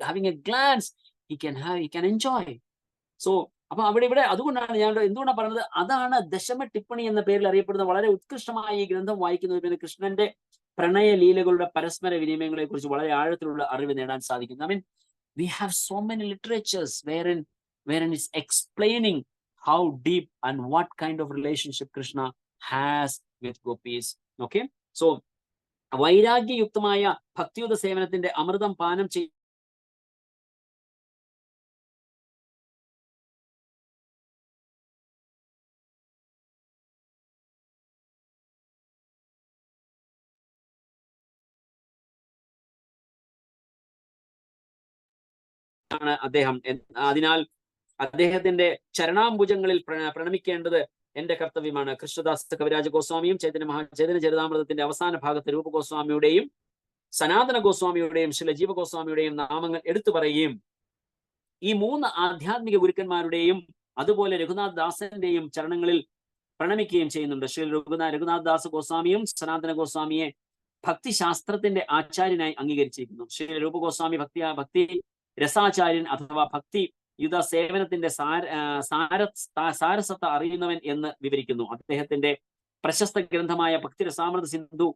having a glance he can enjoy. So അപ്പൊ ഇവിടെ അതുകൊണ്ടാണ് ഞാൻ എന്തുകൊണ്ടാണ് പറഞ്ഞത്, അതാണ് ദശമ ടിപ്പണി എന്ന പേരിൽ അറിയപ്പെടുന്ന വളരെ ഉത്കൃഷ്ടമായ ഈ ഗ്രന്ഥം വായിക്കുന്നത്. പിന്നെ കൃഷ്ണന്റെ പ്രണയ ലീലകളുടെ പരസ്പര വിനിമയങ്ങളെ കുറിച്ച് വളരെ ആഴത്തിലുള്ള അറിവ് നേടാൻ സാധിക്കുന്നു. I mean, we have so many literatures wherein it's explaining how deep and what kind of relationship Krishna has with gopis. Okay, so വൈരാഗ്യയുക്തമായ ഭക്തിയുത സേവനത്തിന്റെ അമൃതം പാനം ചെയ്യ അദ്ദേഹം. അതിനാൽ അദ്ദേഹത്തിന്റെ ചരണാംബുജങ്ങളിൽ പ്രണമിക്കേണ്ടത് എന്റെ കർത്തവ്യമാണ്. കൃഷ്ണദാസ് കവിരാജ ഗോസ്വാമിയും ചൈതന്യ ചരിതാമൃതത്തിന്റെ അവസാന ഭാഗത്ത് രൂപ ഗോസ്വാമിയുടെയും സനാതന ഗോസ്വാമിയുടെയും ശ്രീല ജീവ ഗോസ്വാമിയുടെയും നാമങ്ങൾ എടുത്തു പറയുകയും ഈ 3 ആധ്യാത്മിക ഗുരുക്കന്മാരുടെയും അതുപോലെ രഘുനാഥ് ദാസന്റെയും ചരണങ്ങളിൽ പ്രണമിക്കുകയും ചെയ്യുന്നുണ്ട്. ശ്രീ രഘുനാഥ് ദാസ് ഗോസ്വാമിയും സനാതന ഗോസ്വാമിയെ ഭക്തിശാസ്ത്രത്തിന്റെ ആചാര്യനായി അംഗീകരിച്ചിരിക്കുന്നു. ശ്രീ രൂപ ഗോസ്വാമി ഭക്തി രസാചാര്യൻ അഥവാ ഭക്തി യുദ്ധ സേവനത്തിന്റെ സാരസത്ത അറിയുന്നവൻ എന്ന് വിവരിക്കുന്നു. അദ്ദേഹത്തിന്റെ പ്രശസ്ത ഗ്രന്ഥമായ ഭക്തി രസാമൃത സിന്ധു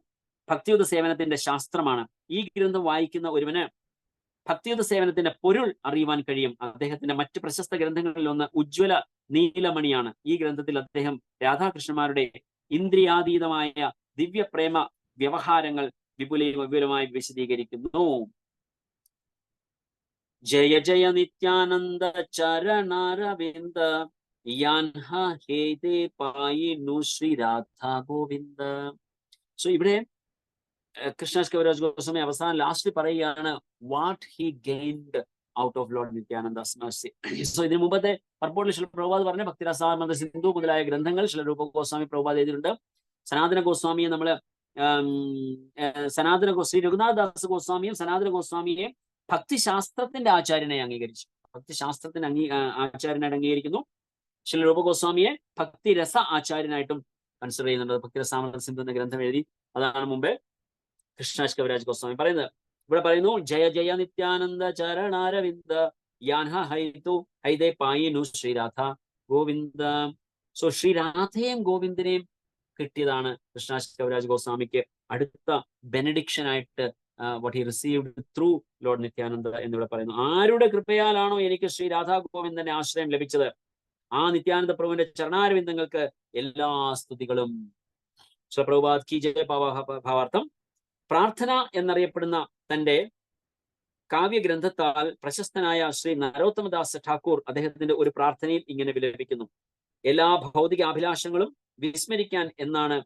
ഭക്തിയുദ്ധ സേവനത്തിന്റെ ശാസ്ത്രമാണ്. ഈ ഗ്രന്ഥം വായിക്കുന്ന ഒരുവന് ഭക്തിയുദ്ധ സേവനത്തിന്റെ പൊരുൾ അറിയുവാൻ കഴിയും. അദ്ദേഹത്തിന്റെ മറ്റ് പ്രശസ്ത ഗ്രന്ഥങ്ങളിൽ ഒന്ന് ഉജ്ജ്വല നീലമണിയാണ്. ഈ ഗ്രന്ഥത്തിൽ അദ്ദേഹം രാധാകൃഷ്ണന്മാരുടെ ഇന്ദ്രിയാതീതമായ ദിവ്യപ്രേമ വ്യവഹാരങ്ങൾ വിപുലമായി വിശദീകരിക്കുന്നു. ജയ ജയ നിത്യാനന്ദ ചരണാരവിന്ദ യാൻഹ ഹേതേ പായിനു ശ്രീ രാധാ ഗോവിന്ദ. സോ ഇവിടെ കൃഷ്ണദാസ് കവിരാജ് ഗോസ്വാമി അവസാനം ലാസ്റ്റ് പറയുകയാണ് what he gained out of Lord Nityananda's mercy. So ഇതിനു മുമ്പത്തെ പർപ്പോട്ടിൽ ശ്രീ പ്രഭുപാദ് പറഞ്ഞ ഭക്തിരസാമൃത സിന്ധു മുതലായ ഗ്രന്ഥങ്ങൾ ശ്രീ രൂപ ഗോസ്വാമി പ്രഭുപാദ് എഴുതിയിട്ടുണ്ട്. സനാതന ഗോസ്വാമിയെ നമ്മള് ശ്രീ രഘുനാഥ് ദാസ് ഗോസ്വാമിയും സനാതന ഗോസ്വാമിയെ ഭക്തിശാസ്ത്രത്തിന്റെ ആചാര്യനെ അംഗീകരിച്ചു. ഭക്തിശാസ്ത്രത്തിന് ആചാര്യനായിട്ട് അംഗീകരിക്കുന്നു. ശ്രീ രൂപ ഗോസ്വാമിയെ ഭക്തിരസ ആചാര്യനായിട്ടും കൺസിഡർ ചെയ്യുന്നുണ്ട്. ഭക്തിരസാമൃത സിന്ധു എന്ന ഗ്രന്ഥം എഴുതി. അതാണ് മുമ്പേ കൃഷ്ണദാസ് കവിരാജ് ഗോസ്വാമി പറയുന്നത്. ഇവിടെ പറയുന്നു ജയ ജയ നിത്യാനന്ദ ചരണാരവിന്ദ യാൻഹ ഹൈതേ പായിനു ശ്രീരാധ ഗോവിന്ദ. സോ ശ്രീരാധയും ഗോവിന്ദനെയും കിട്ടിയതാണ് കൃഷ്ണദാസ് കവിരാജ് ഗോസ്വാമിക്ക് അടുത്ത ബെനഡിക്ഷൻ ആയിട്ട് what he received through Lord Nityananda എന്നിവിടെ പറയുന്നു. ആരുടെ കൃപയാലാണോ എനിക്ക് ശ്രീ രാധാ ഗോവിന്ദന്റെ ആശ്രയം ലഭിച്ചത് ആ നിത്യാനന്ദ പ്രഭുവിന്റെ ചരണാരവിന്ദങ്ങൾക്ക് എല്ലാ സ്തുതികളും. പ്രഭുപാദ് കി ജയ ഭാവാർത്ഥം. പ്രാർത്ഥന എന്നറിയപ്പെടുന്ന തന്റെ കാവ്യഗ്രന്ഥത്താൽ പ്രശസ്തനായ ശ്രീ നരോത്തമദാസ് ഠാക്കൂർ അദ്ദേഹത്തിന്റെ ഒരു പ്രാർത്ഥനയിൽ ഇങ്ങനെ വിലപിക്കുന്നു. എല്ലാ ഭൗതിക അഭിലാഷങ്ങളും വിസ്മരിക്കാൻ എന്നാണ്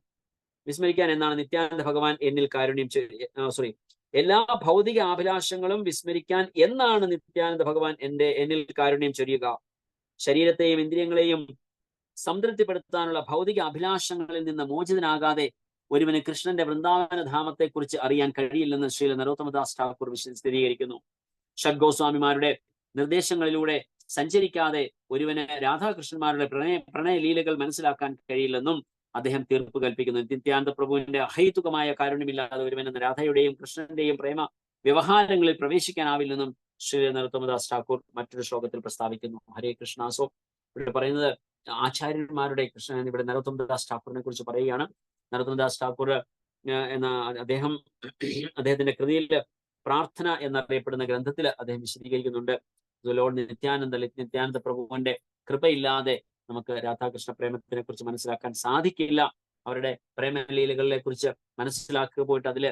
നിത്യാനന്ദ ഭഗവാൻ എന്നിൽ കാരുണ്യം എല്ലാ ഭൗതിക അഭിലാഷങ്ങളും വിസ്മരിക്കാൻ എന്നാണ് നിത്യാനന്ദ ഭഗവാൻ എന്നിൽ കാരുണ്യം ചൊരിയുക. ശരീരത്തെയും ഇന്ദ്രിയങ്ങളെയും സംതൃപ്തിപ്പെടുത്താനുള്ള ഭൗതിക അഭിലാഷങ്ങളിൽ നിന്ന് മോചിതനാകാതെ ഒരുവന് കൃഷ്ണന്റെ വൃന്ദാവന ധാമത്തെ കുറിച്ച് അറിയാൻ കഴിയില്ലെന്ന് ശ്രീ നരോത്തമദാസ് ഠാക്കൂർ സ്ഥിരീകരിക്കുന്നു. ഷഡ്ഗോസ്വാമിമാരുടെ നിർദ്ദേശങ്ങളിലൂടെ സഞ്ചരിക്കാതെ ഒരുവന് രാധാകൃഷ്ണന്മാരുടെ പ്രണയലീലകൾ മനസ്സിലാക്കാൻ കഴിയില്ലെന്നും അദ്ദേഹം തീർപ്പ് കൽപ്പിക്കുന്നു. നിത്യാനന്ദ പ്രഭുവിന്റെ അഹൈതുകമായ കാരുണ്യമില്ലാതെ ഒരുവന് രാധയുടെയും കൃഷ്ണന്റെയും പ്രേമ വ്യവഹാരങ്ങളിൽ പ്രവേശിക്കാനാവില്ലെന്നും ശ്രീ നരോത്തമദാസ് ഠാക്കൂർ മറ്റൊരു ശ്ലോകത്തിൽ പ്രസ്താവിക്കുന്നു. ഹരേ കൃഷ്ണ. സോ ഇവിടെ പറയുന്നത് ആചാര്യന്മാരുടെ കൃഷ്ണൻ ഇവിടെ നരോത്തമദാസ് ഠാക്കൂറിനെ കുറിച്ച് പറയുകയാണ്. നരോത്തമദാസ് ഠാക്കൂർ എന്ന അദ്ദേഹത്തിന്റെ കൃതിയിൽ പ്രാർത്ഥന എന്നറിയപ്പെടുന്ന ഗ്രന്ഥത്തിൽ അദ്ദേഹം വിശദീകരിക്കുന്നുണ്ട്. ലോർഡ് നിത്യാനന്ദ പ്രഭുവിന്റെ കൃപയില്ലാതെ നമുക്ക് രാധാകൃഷ്ണ പ്രേമത്തിനെ കുറിച്ച് മനസ്സിലാക്കാൻ സാധിക്കില്ല. അവരുടെ പ്രേമലീലകളെ കുറിച്ച് മനസ്സിലാക്കുക പോയിട്ട് അതിൽ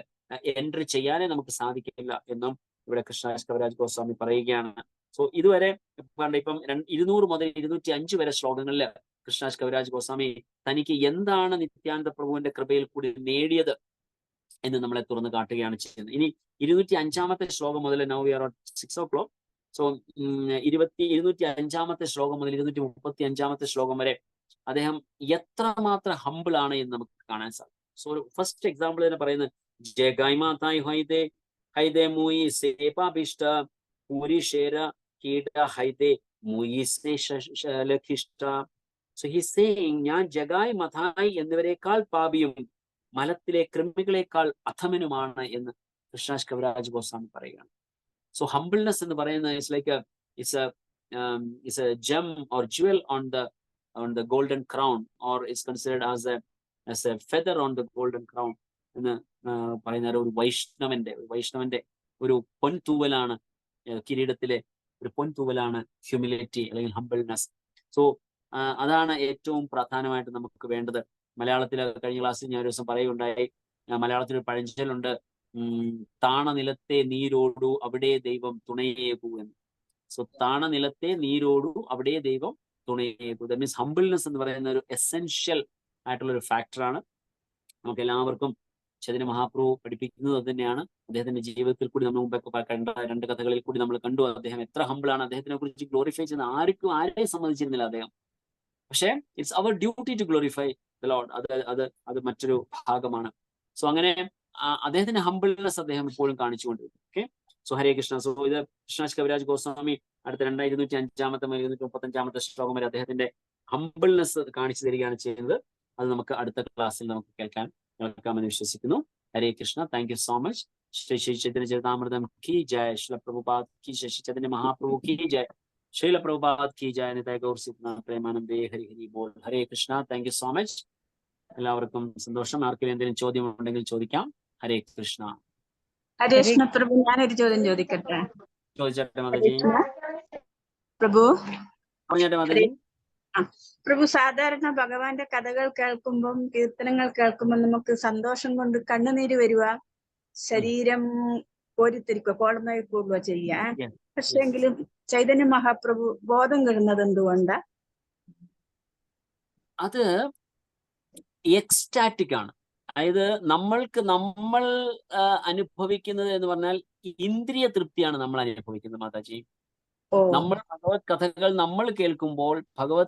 എൻട്രി ചെയ്യാനേ നമുക്ക് സാധിക്കില്ല എന്നും ഇവിടെ കൃഷ്ണദാസ് കവിരാജ് ഗോസ്വാമി പറയുകയാണ്. സോ ഇതുവരെ ഇപ്പം 200 മുതൽ 205 വരെ ശ്ലോകങ്ങളിൽ കൃഷ്ണദാസ് കവിരാജ് ഗോസ്വാമി തനിക്ക് എന്താണ് നിത്യാനന്ദ പ്രഭുവിന്റെ കൃപയിൽ കൂടി നേടിയത് എന്ന് നമ്മളെ തുറന്നു കാട്ടുകയാണ് ചെയ്യുന്നത്. ഇനി 205-ാമത്തെ ശ്ലോകം മുതൽ now we are at 6 o'clock. So 205-ാമത്തെ ശ്ലോകം മുതൽ 235-ാമത്തെ ശ്ലോകം വരെ അദ്ദേഹം എത്രമാത്രം ഹംബിൾ ആണ് എന്ന് നമുക്ക് കാണാൻ സാധിക്കും. സോ ഫസ്റ്റ് എക്സാമ്പിൾ തന്നെ പറയുന്നത് ജഗായ് മാതായ് ഹൈദേ മൂയി സേപാഭിഷ്ട പൂരി ഷേര കീട ഹൈദേ മൂയി ലഖിഷ്ട. സോ ഹി സേയിങ് ഞാൻ ജഗായ് മഥായ് എന്നിവരെക്കാൾ പാപിയും മലത്തിലെ കൃമികളെക്കാൾ അധമനുമാണ് എന്ന് കൃഷ്ണദാസ് കവിരാജ് ഗോസ്വാമി പറയുകയാണ്. സോ ഹംബിൾനെസ് എന്ന് പറയുന്നത് it's A gem or jewel on the golden crown, or is considered as a feather on the golden crown എന്ന് പറയുന്ന ഒരു വൈഷ്ണവന്റെ ഒരു പൊൻതൂവലാണ്, കിരീടത്തിലെ ഒരു പൊൻതൂവലാണ് ഹ്യൂമിലിറ്റി അല്ലെങ്കിൽ ഹംബിൾനെസ്. സോ അതാണ് ഏറ്റവും പ്രധാനമായിട്ട് നമുക്ക് വേണ്ടത്. മലയാളത്തിൽ കഴിഞ്ഞ ക്ലാസ്സിൽ ഞാൻ ഒരു ദിവസം പറയുകയുണ്ടായി, മലയാളത്തിൽ ഒരു പഴഞ്ചൊല്ലുണ്ട്, താണ നിലത്തെ നീരോടു അവിടെ ദൈവം തുണയേകൂ എന്ന്. സോ താണ നിലത്തെ നീരോടു അവിടെ ദൈവം തുണയേകൂ. ദാറ്റ് മീൻസ് ഹംബിൾനെസ് എന്ന് പറയുന്ന ഒരു എസെൻഷ്യൽ ആയിട്ടുള്ള ഒരു ഫാക്ടറാണ്. നമുക്ക് എല്ലാവർക്കും ചൈതന്യ മഹാപ്രഭു പഠിപ്പിക്കുന്നത് അത് തന്നെയാണ്. അദ്ദേഹത്തിന്റെ ജീവിതത്തിൽ കൂടി നമ്മൾ മുമ്പൊക്കെ കണ്ട 2 കഥകളിൽ കൂടി നമ്മൾ കണ്ടു അദ്ദേഹം എത്ര ഹംബിളാണ്. അദ്ദേഹത്തിനെ കുറിച്ച് ഗ്ലോറിഫൈ ചെയ്യുന്ന ആരെയും സമ്മതിച്ചിരുന്നില്ല അദ്ദേഹം. പക്ഷേ it's our duty to glorify the Lord. അത് മറ്റൊരു ഭാഗമാണ്. സോ അങ്ങനെ അദ്ദേഹത്തിന്റെ ഹംബിൾനെസ് അദ്ദേഹം ഇപ്പോഴും കാണിച്ചുകൊണ്ടിരിക്കും. Okay, so Hare Krishna. So ഇത് കൃഷ്ണദാസ് കവിരാജ് ഗോസ്വാമി അടുത്ത 2205 235 ശ്ലോകം വരെ അദ്ദേഹത്തിന്റെ ഹംബിൾനെസ് കാണിച്ചു തരികയാണ് ചെയ്യുന്നത്. അത് നമുക്ക് അടുത്ത ക്ലാസ്സിൽ നമുക്ക് കേൾക്കാമെന്ന് വിശ്വസിക്കുന്നു. Hare Krishna. Thank you so much. Shri Chaitanya Charitamrita की जय, श्रील प्रभुपाद की जय, श्री चैतन्य महाप्रभु की जय, श्रील प्रभुपाद की जय. निताय गौर सिद्धांत പ്രേമാനന്ദേ ഹരി ഹരി ബോൾ. Hare Krishna. Thank you so much. എല്ലാവർക്കും സന്തോഷം. ആർക്കെങ്കിലും എന്തെങ്കിലും ചോദ്യം ഉണ്ടെങ്കിൽ ചോദിക്കാം. ഹരേ കൃഷ്ണ. ഹരേ കൃഷ്ണ പ്രഭു, ഞാനൊരു ചോദ്യം ചോദിക്കട്ടെ? ചോദിച്ചോട്ടെ മാതാജി. പ്രഭു പറഞ്ഞോട്ടെ മാതാജി. പ്രഭു, സാധാരണ ഭഗവാന്റെ കഥകൾ കേൾക്കുമ്പം, കീർത്തനങ്ങൾ കേൾക്കുമ്പോൾ നമുക്ക് സന്തോഷം കൊണ്ട് കണ്ണുനീര് വരുക, ശരീരം കോരിത്തിരിക്കുക, കോളമായി കൂടുക ചെയ്യാൻ. പക്ഷെങ്കിലും ചൈതന്യ മഹാപ്രഭു ബോധം കെടുന്നത് എന്തുകൊണ്ടാ? അത് എക്സ്റ്റാറ്റിക് ആണ്. അതായത് നമ്മൾ അനുഭവിക്കുന്നത് എന്ന് പറഞ്ഞാൽ ഇന്ദ്രിയ തൃപ്തിയാണ് നമ്മൾ അനുഭവിക്കുന്നത് മാതാജി. നമ്മൾ ഭഗവത്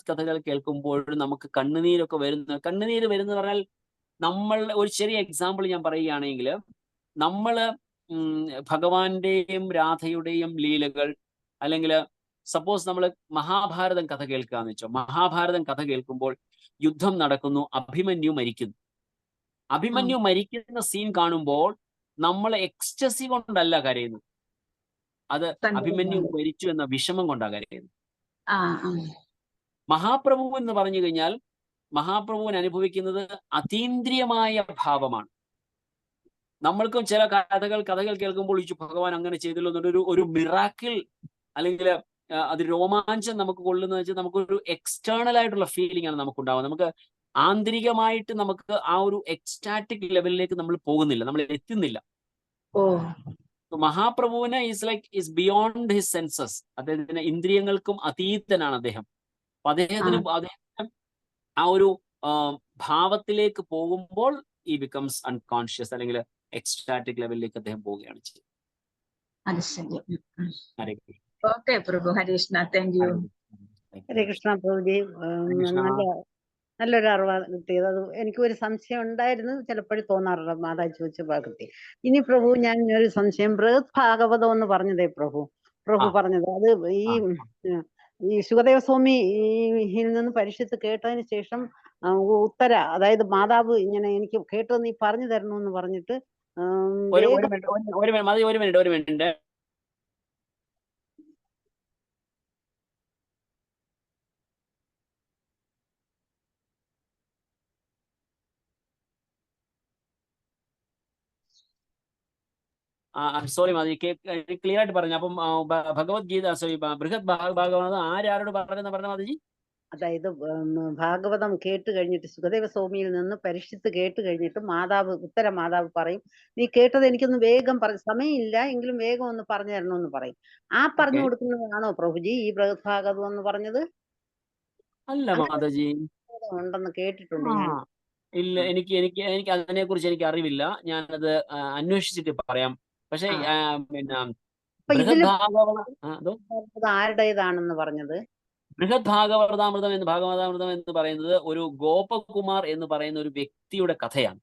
കഥകൾ കേൾക്കുമ്പോൾ നമുക്ക് കണ്ണുനീരൊക്കെ കണ്ണുനീര് വരുന്ന പറഞ്ഞാൽ, നമ്മൾ ഒരു ചെറിയ എക്സാമ്പിൾ ഞാൻ പറയുകയാണെങ്കിൽ, നമ്മള് ഭഗവാന്റെയും രാധയുടെയും ലീലകൾ, അല്ലെങ്കിൽ സപ്പോസ് നമ്മൾ മഹാഭാരതം കഥ കേൾക്കാന്ന് വെച്ചോ. മഹാഭാരതം കഥ കേൾക്കുമ്പോൾ യുദ്ധം നടക്കുന്നു, അഭിമന്യു മരിക്കുന്ന സീൻ കാണുമ്പോൾ നമ്മൾ എക്സ്റ്റസി കൊണ്ടല്ല കരയുന്നത്, അത് അഭിമന്യു മരിച്ചു എന്ന വിഷമം കൊണ്ടാണ് കരയുന്നത്. മഹാപ്രഭു എന്ന് പറഞ്ഞു കഴിഞ്ഞാൽ മഹാപ്രഭുവിന് അനുഭവിക്കുന്നത് അതീന്ദ്രിയമായ ഭാവമാണ്. നമ്മൾക്കും ചില കഥകൾ കേൾക്കുമ്പോൾ ഭഗവാൻ അങ്ങനെ ചെയ്തല്ലോ എന്നൊരു ഒരു മിറാക്കിൾ അല്ലെങ്കിൽ അത് രോമാഞ്ചം നമുക്ക് കൊള്ളുന്ന വെച്ചാൽ നമുക്കൊരു എക്സ്റ്റേണൽ ആയിട്ടുള്ള ഫീലിംഗ് ആണ് നമുക്കുണ്ടാവുക. നമുക്ക് ആന്തരികമായിട്ട് നമുക്ക് ആ ഒരു എക്സ്റ്റാറ്റിക് ലെവലിലേക്ക് നമ്മൾ പോകുന്നില്ല, നമ്മൾ എത്തുന്നില്ല. മഹാപ്രഭുവിന് ഈസ് ബിയോണ്ട് ഹിസ് സെൻസസ്. അദ്ദേഹത്തിന് ഇന്ദ്രിയങ്ങൾക്കും അതീതനാണ് അദ്ദേഹം. അപ്പൊ അദ്ദേഹത്തിന് ആ ഒരു ഭാവത്തിലേക്ക് പോകുമ്പോൾ ഈ ബിക്കംസ് അൺകോൺഷ്യസ് അല്ലെങ്കിൽ എക്സ്റ്റാറ്റിക് ലെവലിലേക്ക് അദ്ദേഹം പോവുകയാണ് ചെയ്യുന്നത്. Okay Prabhu, Harikrishna. Thank you. Hare Krishna Prabhuji. നല്ലൊരു അറിവ് കിട്ടിയത്. അത് എനിക്കൊരു സംശയം ഉണ്ടായിരുന്നു, ചിലപ്പോഴും തോന്നാറുണ്ട് മാതാജി ചോദിച്ച ഭാഗത്തെ. ഇനി പ്രഭു, ഞാൻ ഒരു സംശയം. ബൃഹത് ഭാഗവതം എന്ന് പറഞ്ഞതേ പ്രഭു പറഞ്ഞത്, അത് ഈ ശുകദേവ സ്വാമിയിൽ നിന്ന് പരിഷത്ത് കേട്ടതിന് ശേഷം അതായത് മാതാവ് ഇങ്ങനെ എനിക്ക് കേട്ടത് നീ പറഞ്ഞു തരണമെന്ന് പറഞ്ഞിട്ട് ഒരു മിനിറ്റ്. സോറി മാതി, ക്ലിയർ ആയിട്ട് പറഞ്ഞു. അപ്പം ഭഗവത്ഗീത ബൃഹത് ഭാഗവതം ആരോട് പറഞ്ഞെന്ന് പറഞ്ഞ മാതിജി? അതായത് ഭാഗവതം കേട്ട് കഴിഞ്ഞിട്ട് സുഖദേവ സ്വാമിയിൽ നിന്ന് പരിഷത്ത് കേട്ട് കഴിഞ്ഞിട്ട് ഉത്തര മാതാവ് പറയും, നീ കേട്ടത് എനിക്കൊന്ന് വേഗം സമയമില്ല എങ്കിലും വേഗം ഒന്ന് പറഞ്ഞു തരണമെന്ന് പറയും. ആ പറഞ്ഞു കൊടുക്കുന്നതാണോ പ്രഭുജി ഈ ബൃഹത് ഭാഗവതം എന്ന് പറഞ്ഞത്? അല്ല മാതാജി, ഉണ്ടെന്ന് കേട്ടിട്ടുണ്ട് ഞാൻ. ഇല്ല, എനിക്ക് അതിനെ കുറിച്ച് എനിക്ക് അറിവില്ല. ഞാനത് അന്വേഷിച്ചിട്ട് പറയാം. പക്ഷെ ആരുടേതാണെന്ന് പറഞ്ഞത്? ബൃഹത് ഭാഗവതാമൃതം എന്ന് പറയുന്നത് ഒരു ഗോപകുമാർ എന്ന് പറയുന്ന ഒരു വ്യക്തിയുടെ കഥയാണ്.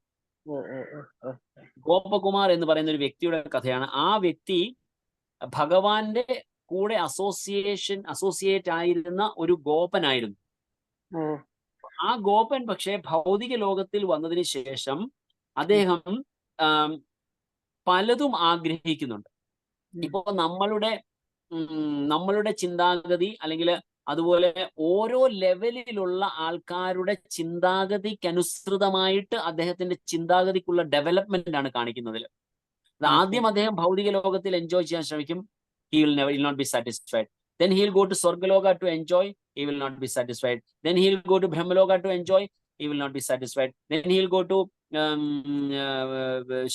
ഗോപകുമാർ എന്ന് പറയുന്ന ഒരു വ്യക്തിയുടെ കഥയാണ്. ആ വ്യക്തി ഭഗവാന്റെ കൂടെ അസോസിയേറ്റ് ആയിരുന്ന ഒരു ഗോപനായിരുന്നു. ആ ഗോപൻ പക്ഷെ ഭൗതിക ലോകത്തിൽ വന്നതിന് ശേഷം അദ്ദേഹം പലതും ആഗ്രഹിക്കുന്നുണ്ട്. ഇപ്പോ നമ്മളുടെ ചിന്താഗതി അല്ലെങ്കിൽ അതുപോലെ ഓരോ ലെവലിലുള്ള ആൾക്കാരുടെ ചിന്താഗതിക്കനുസൃതമായിട്ട് അദ്ദേഹത്തിന്റെ ചിന്താഗതിക്കുള്ള ഡെവലപ്മെന്റ് ആണ് കാണിക്കുന്നതിൽ. ആദ്യം അദ്ദേഹം ഭൗതിക ലോകത്തിൽ എൻജോയ് ചെയ്യാൻ ശ്രമിക്കും. He will not be satisfied. Then he will go to Swargaloka to enjoy. he will not be satisfied. Then he'll go to Brahmaloka to enjoy, he will not be satisfied. Then he'll go to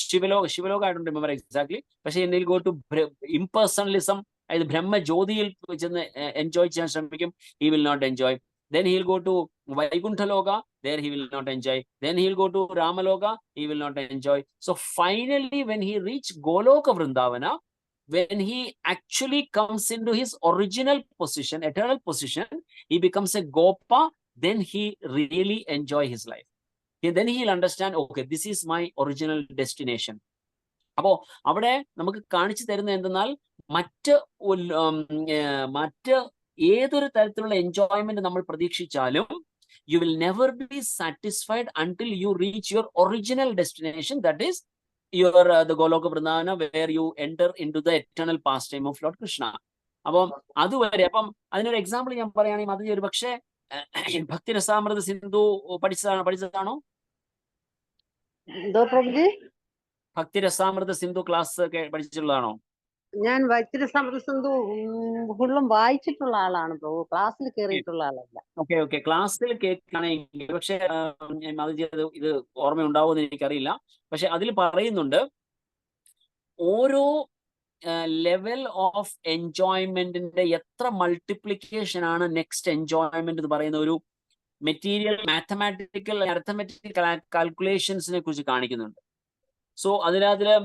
Shivaloka, I don't remember exactly, but he'll go to impersonalism, Brahma Jodhiyil enjoy, he will not enjoy. Then he'll go to Vaikuntha, there he will not enjoy. Then he'll go to Ramaloka, he will not enjoy. So finally, when he reached Goloka Vrindavana, when he actually comes into his original position, eternal position, he becomes a Gopa, then he really enjoy his life. And then he'll understand, okay, this is my original destination. Apo avade namukku kaanichu therunna endanal മറ്റ് ഏതൊരു തരത്തിലുള്ള enjoyment നമ്മൾ പ്രതീക്ഷിച്ചാലും you will never be satisfied until you reach your original destination, that is your the Goloka Vrindavana, where you enter into the eternal pastime of Lord Krishna. അപ്പം അതുവരെ അപ്പം അതിനൊരു example ഞാൻ പറയുകയാണെങ്കിൽ അത് ഒരു പക്ഷേ ഭക്തിരസാമൃത സിന്ധു പഠിച്ചതാണോ? എന്തോ പ്രഭുജി? ഭക്തിരസാമൃത സിന്ധു ക്ലാസ് പഠിച്ചിട്ടുള്ളതാണോ? ഞാൻ ഭക്തിരസാമൃത സിന്ധു ഫുള്ളും വായിച്ചിട്ടുള്ള ആളാണ് പ്രഭു, ക്ലാസ്സിൽ കയറിയിട്ടുള്ള ആളല്ല. ഓക്കെ ക്ലാസ്സിൽ കേൾക്കുകയാണെങ്കിൽ പക്ഷെ ഇത് ഓർമ്മയുണ്ടാവുമെന്ന് എനിക്കറിയില്ല. പക്ഷെ അതിൽ പറയുന്നുണ്ട് ഓരോ ലെവൽ ഓഫ് എൻജോയ്മെന്റിന്റെ എത്ര മൾട്ടിപ്ലിക്കേഷൻ ആണ് നെക്സ്റ്റ് എൻജോയ്മെന്റ് എന്ന് പറയുന്ന ഒരു മെറ്റീരിയൽ മാത്തമാറ്റിക്കൽ അരിത്തമെറ്റിക്കൽ കാൽക്കുലേഷൻസിനെ കുറിച്ച് കാണിക്കുന്നുണ്ട്. സോ അതിനകത്ത്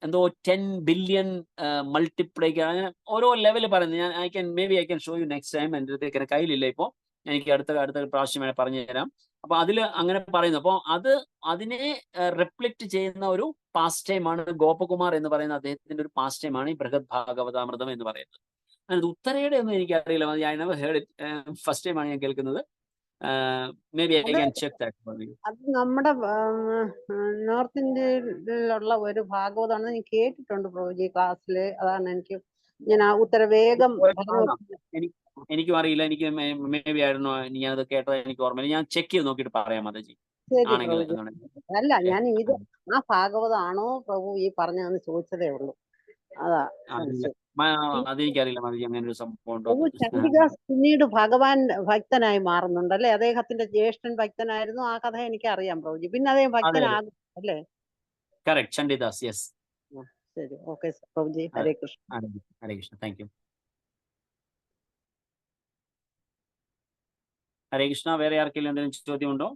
എന്തോ 10 ബില്യൺ മൾട്ടിപ്ലൈക്ക് അങ്ങനെ ഓരോ ലെവൽ പറയുന്നത്. ഞാൻ I can show you next time. എൻ്റെ അടുത്ത് കയ്യിലില്ല ഇപ്പോൾ, എനിക്ക് അടുത്ത പ്രാവശ്യം പറഞ്ഞു തരാം. അപ്പൊ അതിൽ അങ്ങനെ പറയുന്നു. അപ്പോൾ അതിനെ റിഫ്ലക്ട് ചെയ്യുന്ന ഒരു പാസ് ടൈമാണ് ഗോപകുമാർ എന്ന് പറയുന്ന അദ്ദേഹത്തിന്റെ ഒരു പാസ് ടൈമാണ് ഈ ബൃഹത് ഭാഗവതാമൃതം എന്ന് പറയുന്നത്. അതിനകത്ത് ഉത്തരയുടെ ഒന്നും എനിക്കറിയില്ല, I never heard it, first ടൈമാണ് ഞാൻ കേൾക്കുന്നത്. Maybe I can check that for you. അത് നമ്മുടെ നോർത്ത് ഇന്ത്യയിലുള്ള ഒരു ഭാഗവതമാണ്, ഞാൻ കേട്ടിട്ടുണ്ട് പ്രഭുജി ക്ലാസ്സില്. അതാണ് എനിക്ക് ഞാൻ ആ ഉത്തര വേഗം എനിക്കും അറിയില്ല, എനിക്ക് മേ ബി ആയിരുന്നു, ഞാനത് കേട്ടത് എനിക്ക് ഓർമ്മയില്ല. ഞാൻ ചെക്ക് ചെയ്ത് നോക്കിയിട്ട് പറയാം മാതാജി. അല്ല, ഞാൻ ഇത് ആ ഭാഗവതാണോ പ്രഭു ഈ പറഞ്ഞതെന്ന് ചോദിച്ചതേ ഉള്ളൂ. അതാ അതെനിക്കറിയില്ല മാതാജി, അങ്ങനെ ഒരു സംഭവം ഉണ്ടോ. ചണ്ഡിദാസ് പിന്നീട് ഭഗവാൻ ഭക്തനായി മാറുന്നുണ്ടല്ലേ? അദ്ദേഹത്തിന്റെ ജ്യേഷ്ഠൻ ഭക്തനായിരുന്നു, ആ കഥ എനിക്ക് അറിയാം പ്രഭുജി. പിന്നെ അദ്ദേഹം ഭക്തനാകും അല്ലേ? Correct, Chandidas, yes. ശരി, okay Prabhuji. Hare Krishna. Hare Krishna, thank you. Hare Krishna. വേറെ ആർക്കെങ്കിലും എന്തെങ്കിലും ചോദ്യമുണ്ടോ?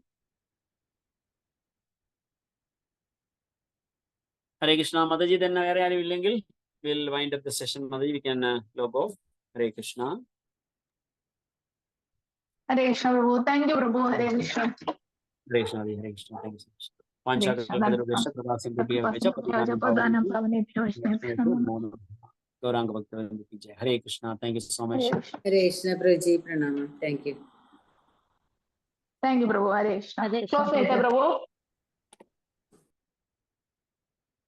ഹരേ കൃഷ്ണ. മാതാജി തന്നെ വേറെ ആരും ഇല്ലെങ്കിൽ we'll wind up the session. Mother, we can log off. Hare Krishna. Hare Krishna Prabhu. Thank you Prabhu. Hare Krishna. Hare Krishna. Hare Krishna. Thank you so much. Hare Krishna. Thank you so much. Hare Krishna Prabhuji, pranam. Thank you. Thank you Prabhu. Hare Krishna. Prabhu.